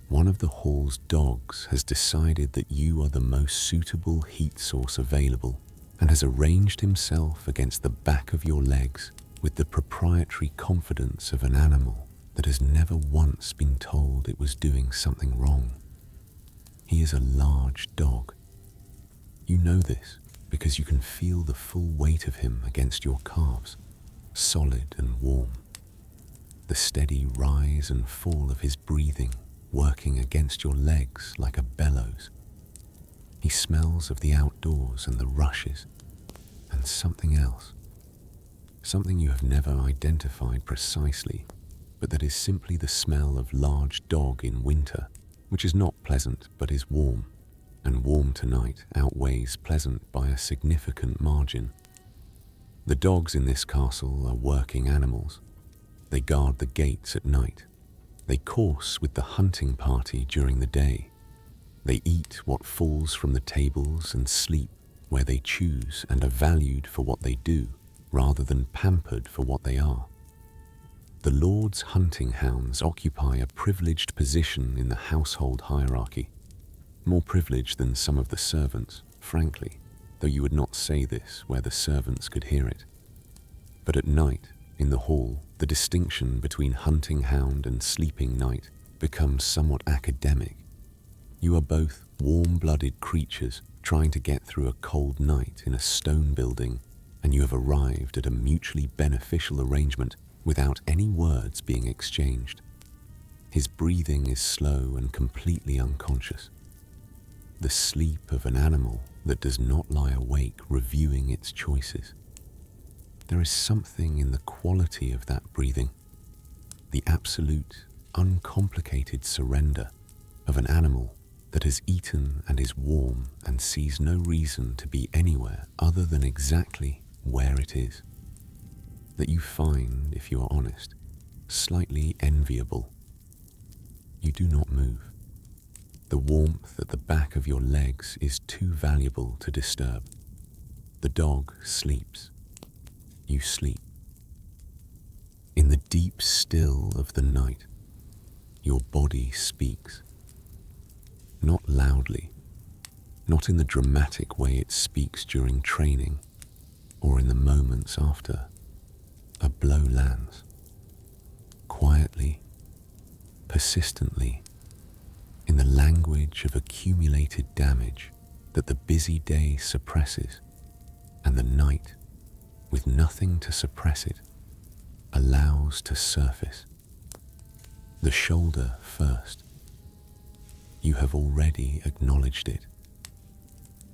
One of the hall's dogs has decided that you are the most suitable heat source available and has arranged himself against the back of your legs with the proprietary confidence of an animal that has never once been told it was doing something wrong. He is a large dog. You know this because you can feel the full weight of him against your calves, solid and warm. The steady rise and fall of his breathing working against your legs like a bellows. He smells of the outdoors and the rushes, and something else. Something you have never identified precisely, but that is simply the smell of large dog in winter, which is not pleasant but is warm, and warm tonight outweighs pleasant by a significant margin. The dogs in this castle are working animals. They guard the gates at night. They course with the hunting party during the day. They eat what falls from the tables and sleep where they choose and are valued for what they do, rather than pampered for what they are. The Lord's hunting hounds occupy a privileged position in the household hierarchy, more privileged than some of the servants, frankly, though you would not say this where the servants could hear it. But at night, in the hall, the distinction between hunting hound and sleeping knight becomes somewhat academic. You are both warm-blooded creatures trying to get through a cold night in a stone building, and you have arrived at a mutually beneficial arrangement without any words being exchanged. His breathing is slow and completely unconscious. The sleep of an animal that does not lie awake reviewing its choices. There is something in the quality of that breathing, the absolute, uncomplicated surrender of an animal that has eaten and is warm and sees no reason to be anywhere other than exactly where it is, that you find, if you are honest, slightly enviable. You do not move. The warmth at the back of your legs is too valuable to disturb. The dog sleeps. You sleep. In the deep still of the night, your body speaks. Not loudly, not in the dramatic way it speaks during training or in the moments after. A blow lands. Quietly, persistently, in the language of accumulated damage that the busy day suppresses, and the night, with nothing to suppress it, allows to surface. The shoulder first. You have already acknowledged it.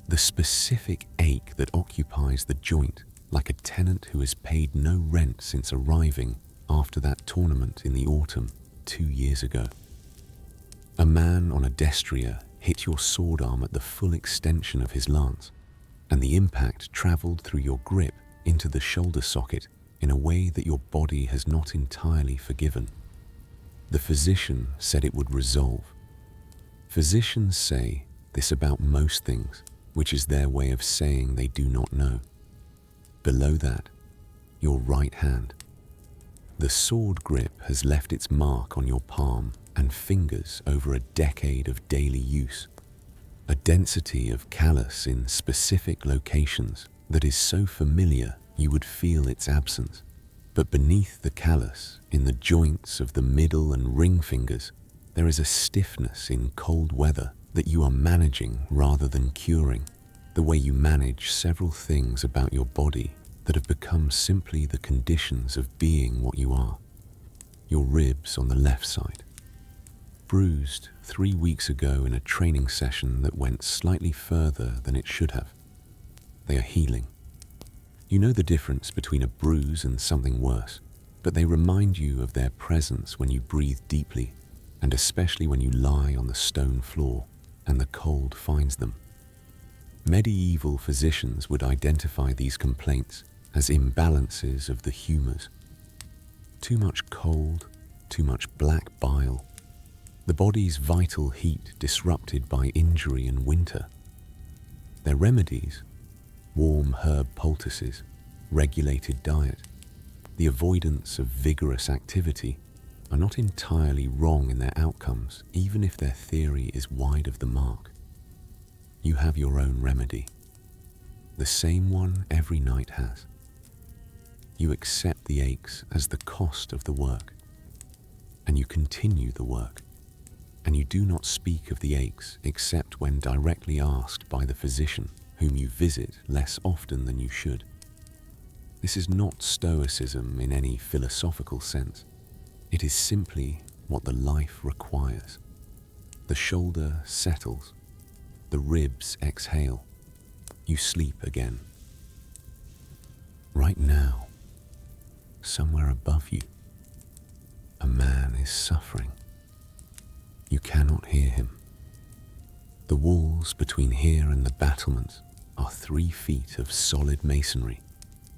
The specific ache that occupies the joint like a tenant who has paid no rent since arriving after that tournament in the autumn 2 years ago. A man on a destrier hit your sword arm at the full extension of his lance, and the impact travelled through your grip into the shoulder socket in a way that your body has not entirely forgiven. The physician said it would resolve. Physicians say this about most things, which is their way of saying they do not know. Below that, your right hand. The sword grip has left its mark on your palm and fingers over a decade of daily use. A density of callus in specific locations that is so familiar you would feel its absence. But beneath the callus, in the joints of the middle and ring fingers, there is a stiffness in cold weather that you are managing rather than curing, the way you manage several things about your body that have become simply the conditions of being what you are. Your ribs on the left side. Bruised 3 weeks ago in a training session that went slightly further than it should have. They are healing. You know the difference between a bruise and something worse, but they remind you of their presence when you breathe deeply, and especially when you lie on the stone floor and the cold finds them. Medieval physicians would identify these complaints as imbalances of the humours. Too much cold, too much black bile, the body's vital heat disrupted by injury and winter. Their remedies: warm herb poultices, regulated diet, the avoidance of vigorous activity, are not entirely wrong in their outcomes, even if their theory is wide of the mark. You have your own remedy, the same one every knight has. You accept the aches as the cost of the work, and you continue the work, and you do not speak of the aches except when directly asked by the physician, whom you visit less often than you should. This is not stoicism in any philosophical sense. It is simply what the life requires. The shoulder settles, the ribs exhale, you sleep again. Right now, somewhere above you, a man is suffering. You cannot hear him. The walls between here and the battlements are 3 feet of solid masonry,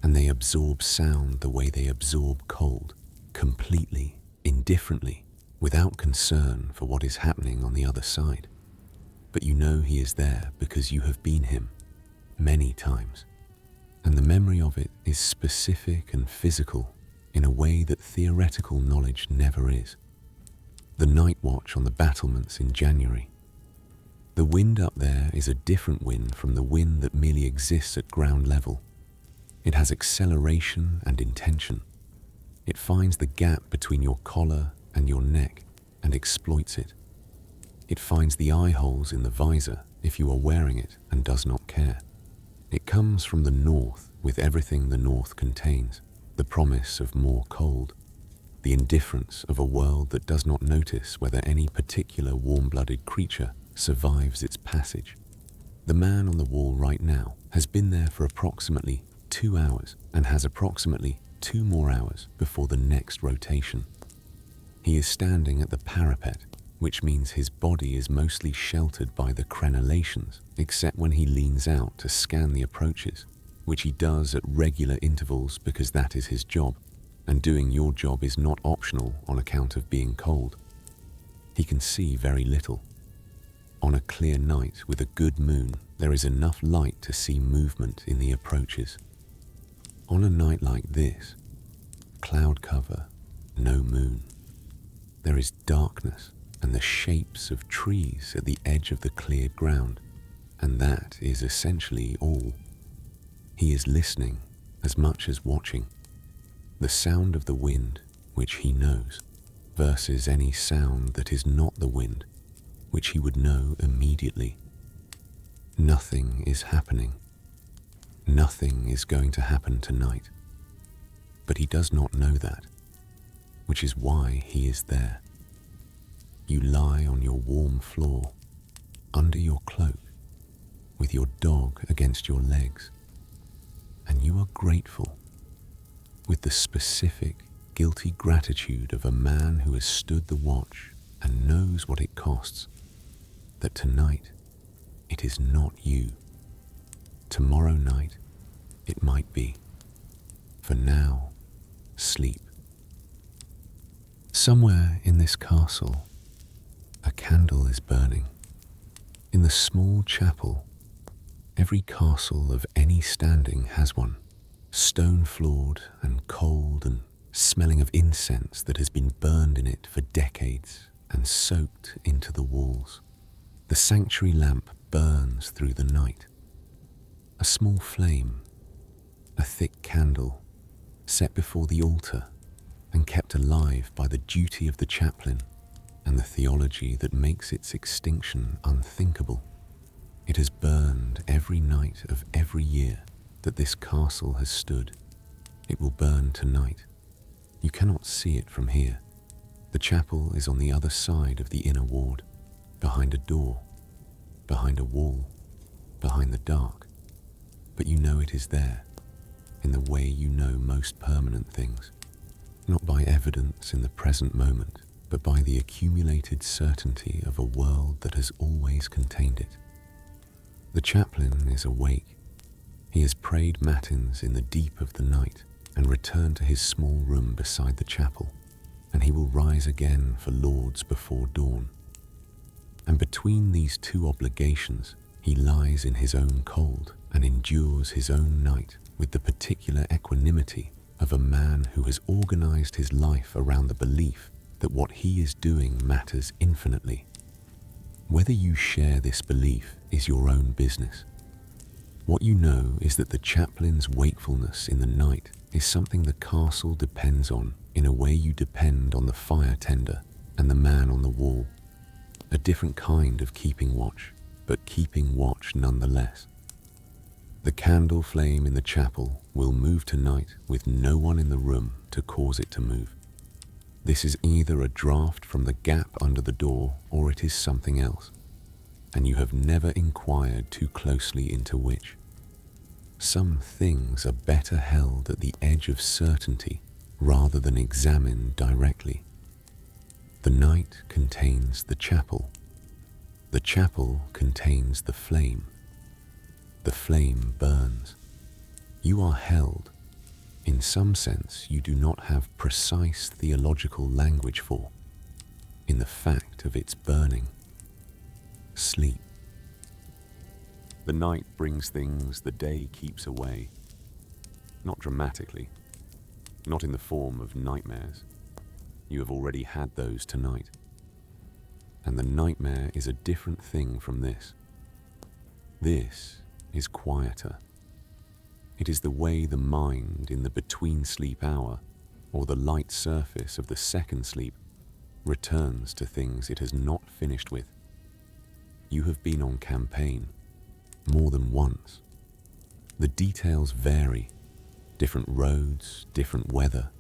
and they absorb sound the way they absorb cold, completely, indifferently, without concern for what is happening on the other side. But you know he is there because you have been him many times, and the memory of it is specific and physical in a way that theoretical knowledge never is. The night watch on the battlements in January. The wind up there is a different wind from the wind that merely exists at ground level. It has acceleration and intention. It finds the gap between your collar and your neck and exploits it. It finds the eye holes in the visor if you are wearing it and does not care. It comes from the north with everything the north contains, the promise of more cold, the indifference of a world that does not notice whether any particular warm-blooded creature survives its passage. The man on the wall right now has been there for approximately 2 hours and has approximately 2 more hours before the next rotation. He is standing at the parapet, which means his body is mostly sheltered by the crenellations, except when he leans out to scan the approaches, which he does at regular intervals because that is his job, and doing your job is not optional on account of being cold. He can see very little. On a clear night with a good moon, there is enough light to see movement in the approaches. On a night like this, cloud cover, no moon, there is darkness and the shapes of trees at the edge of the cleared ground, and that is essentially all. He is listening as much as watching. The sound of the wind, which he knows, versus any sound that is not the wind, which he would know immediately. Nothing is happening. Nothing is going to happen tonight. But he does not know that, which is why he is there. You lie on your warm floor, under your cloak, with your dog against your legs, and you are grateful, with the specific, guilty gratitude of a man who has stood the watch and knows what it costs, that tonight it is not you. Tomorrow night it might be. For now, sleep. Somewhere in this castle, a candle is burning. In the small chapel, every castle of any standing has one, stone-floored and cold and smelling of incense that has been burned in it for decades and soaked into the walls. The sanctuary lamp burns through the night. A small flame, a thick candle, set before the altar and kept alive by the duty of the chaplain and the theology that makes its extinction unthinkable. It has burned every night of every year that this castle has stood. It will burn tonight. You cannot see it from here. The chapel is on the other side of the inner ward, behind a door, behind a wall, behind the dark. But you know it is there, in the way you know most permanent things, not by evidence in the present moment, but by the accumulated certainty of a world that has always contained it. The chaplain is awake. He has prayed matins in the deep of the night and returned to his small room beside the chapel, and he will rise again for lauds before dawn. And between these 2 obligations, he lies in his own cold and endures his own night with the particular equanimity of a man who has organized his life around the belief that what he is doing matters infinitely. Whether you share this belief is your own business. What you know is that the chaplain's wakefulness in the night is something the castle depends on in a way you depend on the fire tender and the man on the wall. A different kind of keeping watch, but keeping watch nonetheless. The candle flame in the chapel will move tonight with no one in the room to cause it to move. This is either a draft from the gap under the door or it is something else, and you have never inquired too closely into which. Some things are better held at the edge of certainty rather than examined directly. The night contains the chapel. The chapel contains the flame. The flame burns. You are held. In some sense, you do not have precise theological language for, in the fact of its burning. Sleep. The night brings things the day keeps away. Not dramatically, not in the form of nightmares. You have already had those tonight. And the nightmare is a different thing from this. This is quieter. It is the way the mind in the between-sleep hour, or the light surface of the second sleep, returns to things it has not finished with. You have been on campaign, more than once. The details vary, different roads, different weather,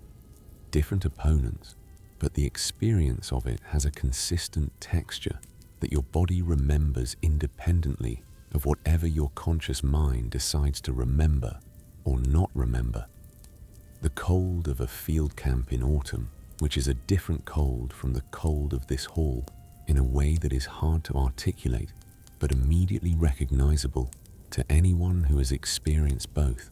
different opponents, but the experience of it has a consistent texture that your body remembers independently of whatever your conscious mind decides to remember or not remember. The cold of a field camp in autumn, which is a different cold from the cold of this hall, in a way that is hard to articulate, but immediately recognizable to anyone who has experienced both.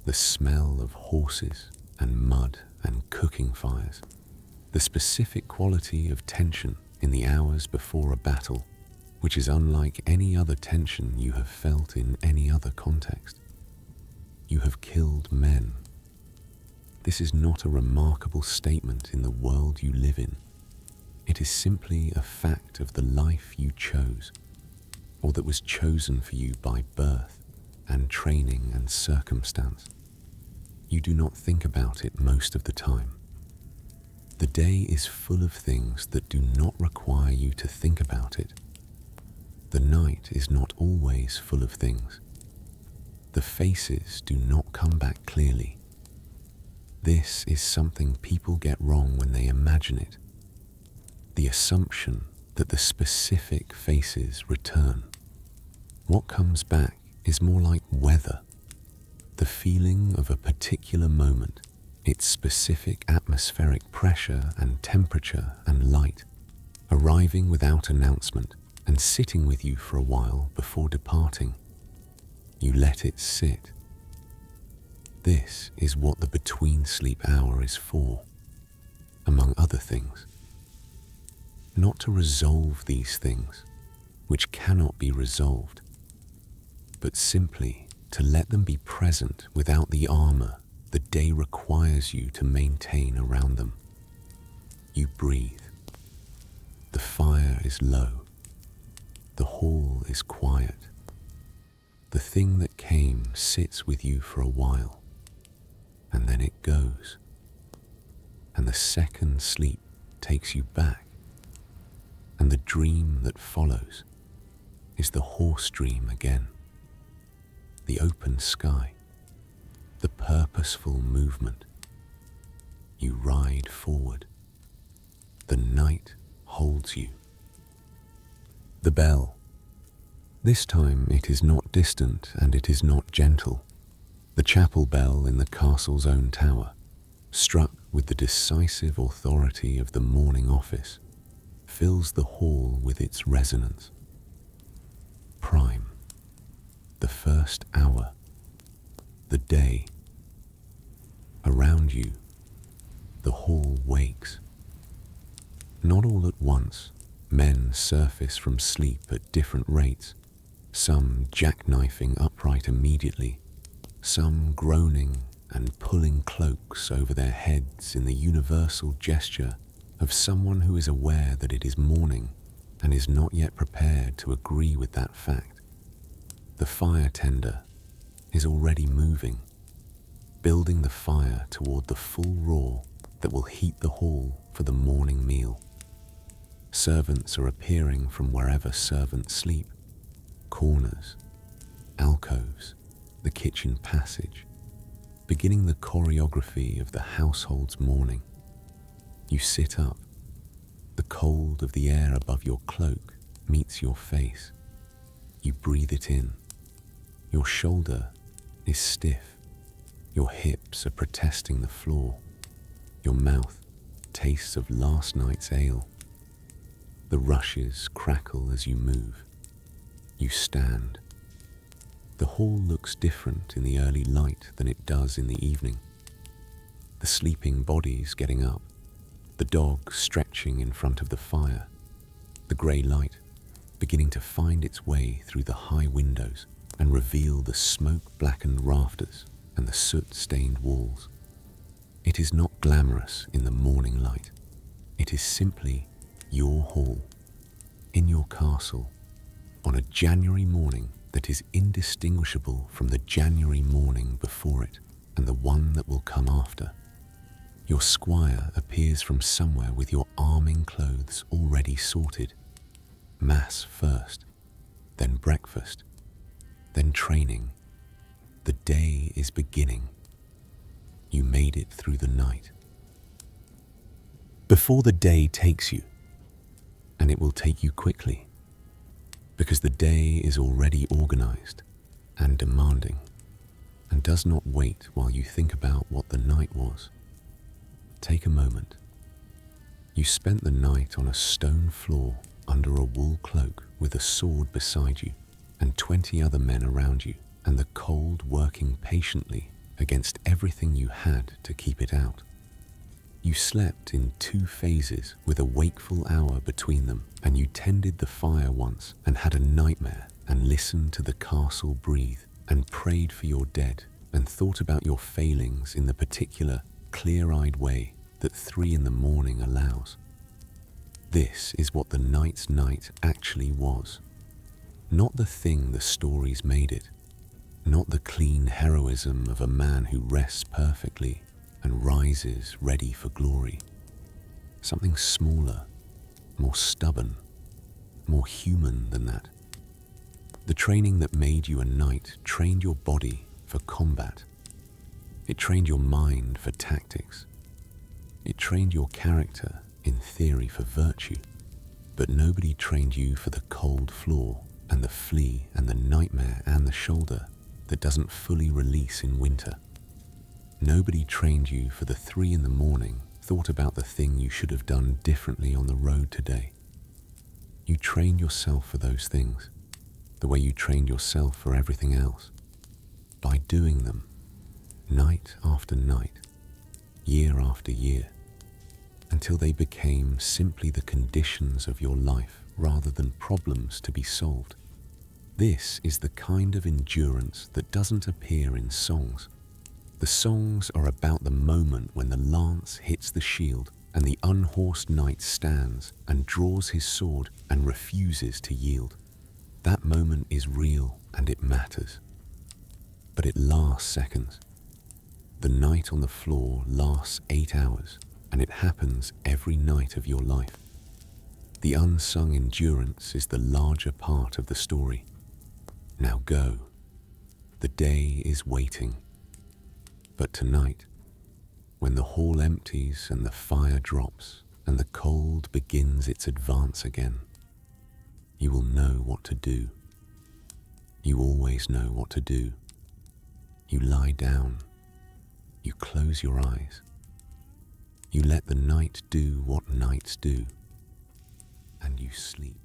The smell of horses and mud and cooking fires, the specific quality of tension in the hours before a battle, which is unlike any other tension you have felt in any other context. You have killed men. This is not a remarkable statement in the world you live in. It is simply a fact of the life you chose, or that was chosen for you by birth and training and circumstance. You do not think about it most of the time. The day is full of things that do not require you to think about it. The night is not always full of things. The faces do not come back clearly. This is something people get wrong when they imagine it. The assumption that the specific faces return. What comes back is more like weather, the feeling of a particular moment, its specific atmospheric pressure and temperature and light, arriving without announcement and sitting with you for a while before departing. You let it sit. This is what the between-sleep hour is for, among other things. Not to resolve these things, which cannot be resolved, but simply to let them be present without the armor the day requires you to maintain around them. You breathe. The fire is low. The hall is quiet. The thing that came sits with you for a while, and then it goes, and the second sleep takes you back, and the dream that follows is the horse dream again. The open sky, the purposeful movement. You ride forward. The night holds you. The bell. This time it is not distant and it is not gentle. The chapel bell in the castle's own tower, struck with the decisive authority of the morning office, fills the hall with its resonance. Prime. The first hour. The day. Around you, the hall wakes. Not all at once, men surface from sleep at different rates, some jackknifing upright immediately, some groaning and pulling cloaks over their heads in the universal gesture of someone who is aware that it is morning and is not yet prepared to agree with that fact. The fire tender is already moving, building the fire toward the full roar that will heat the hall for the morning meal. Servants are appearing from wherever servants sleep, corners, alcoves, the kitchen passage, beginning the choreography of the household's morning. You sit up. The cold of the air above your cloak meets your face. You breathe it in. Your shoulder is stiff. Your hips are protesting the floor. Your mouth tastes of last night's ale. The rushes crackle as you move. You stand. The hall looks different in the early light than it does in the evening. The sleeping bodies getting up, the dog stretching in front of the fire, the grey light beginning to find its way through the high windows and reveal the smoke-blackened rafters and the soot-stained walls. It is not glamorous in the morning light. It is simply your hall, in your castle, on a January morning that is indistinguishable from the January morning before it and the one that will come after. Your squire appears from somewhere with your arming clothes already sorted. Mass first, then breakfast, then training. The day is beginning. You made it through the night. Before the day takes you, and it will take you quickly, because the day is already organized and demanding, and does not wait while you think about what the night was. Take a moment. You spent the night on a stone floor under a wool cloak with a sword beside you and 20 other men around you, and the cold working patiently against everything you had to keep it out. You slept in 2 phases with a wakeful hour between them, and you tended the fire once and had a nightmare and listened to the castle breathe and prayed for your dead and thought about your failings in the particular clear-eyed way that 3 in the morning allows. This is what the night's night actually was. Not the thing the stories made it, not the clean heroism of a man who rests perfectly and rises ready for glory. Something smaller, more stubborn, more human than that. The training that made you a knight trained your body for combat. It trained your mind for tactics. It trained your character, in theory, for virtue. But nobody trained you for the cold floor and the flea and the nightmare and the shoulder that doesn't fully release in winter. Nobody trained you for the 3 in the morning, thought about the thing you should have done differently on the road today. You trained yourself for those things, the way you trained yourself for everything else, by doing them, night after night, year after year, until they became simply the conditions of your life rather than problems to be solved. This is the kind of endurance that doesn't appear in songs. The songs are about the moment when the lance hits the shield and the unhorsed knight stands and draws his sword and refuses to yield. That moment is real and it matters. But it lasts seconds. The night on the floor lasts 8 hours, and it happens every night of your life. The unsung endurance is the larger part of the story. Now go. The day is waiting. But tonight, when the hall empties and the fire drops and the cold begins its advance again, you will know what to do. You always know what to do. You lie down. You close your eyes. You let the night do what nights do, and you sleep.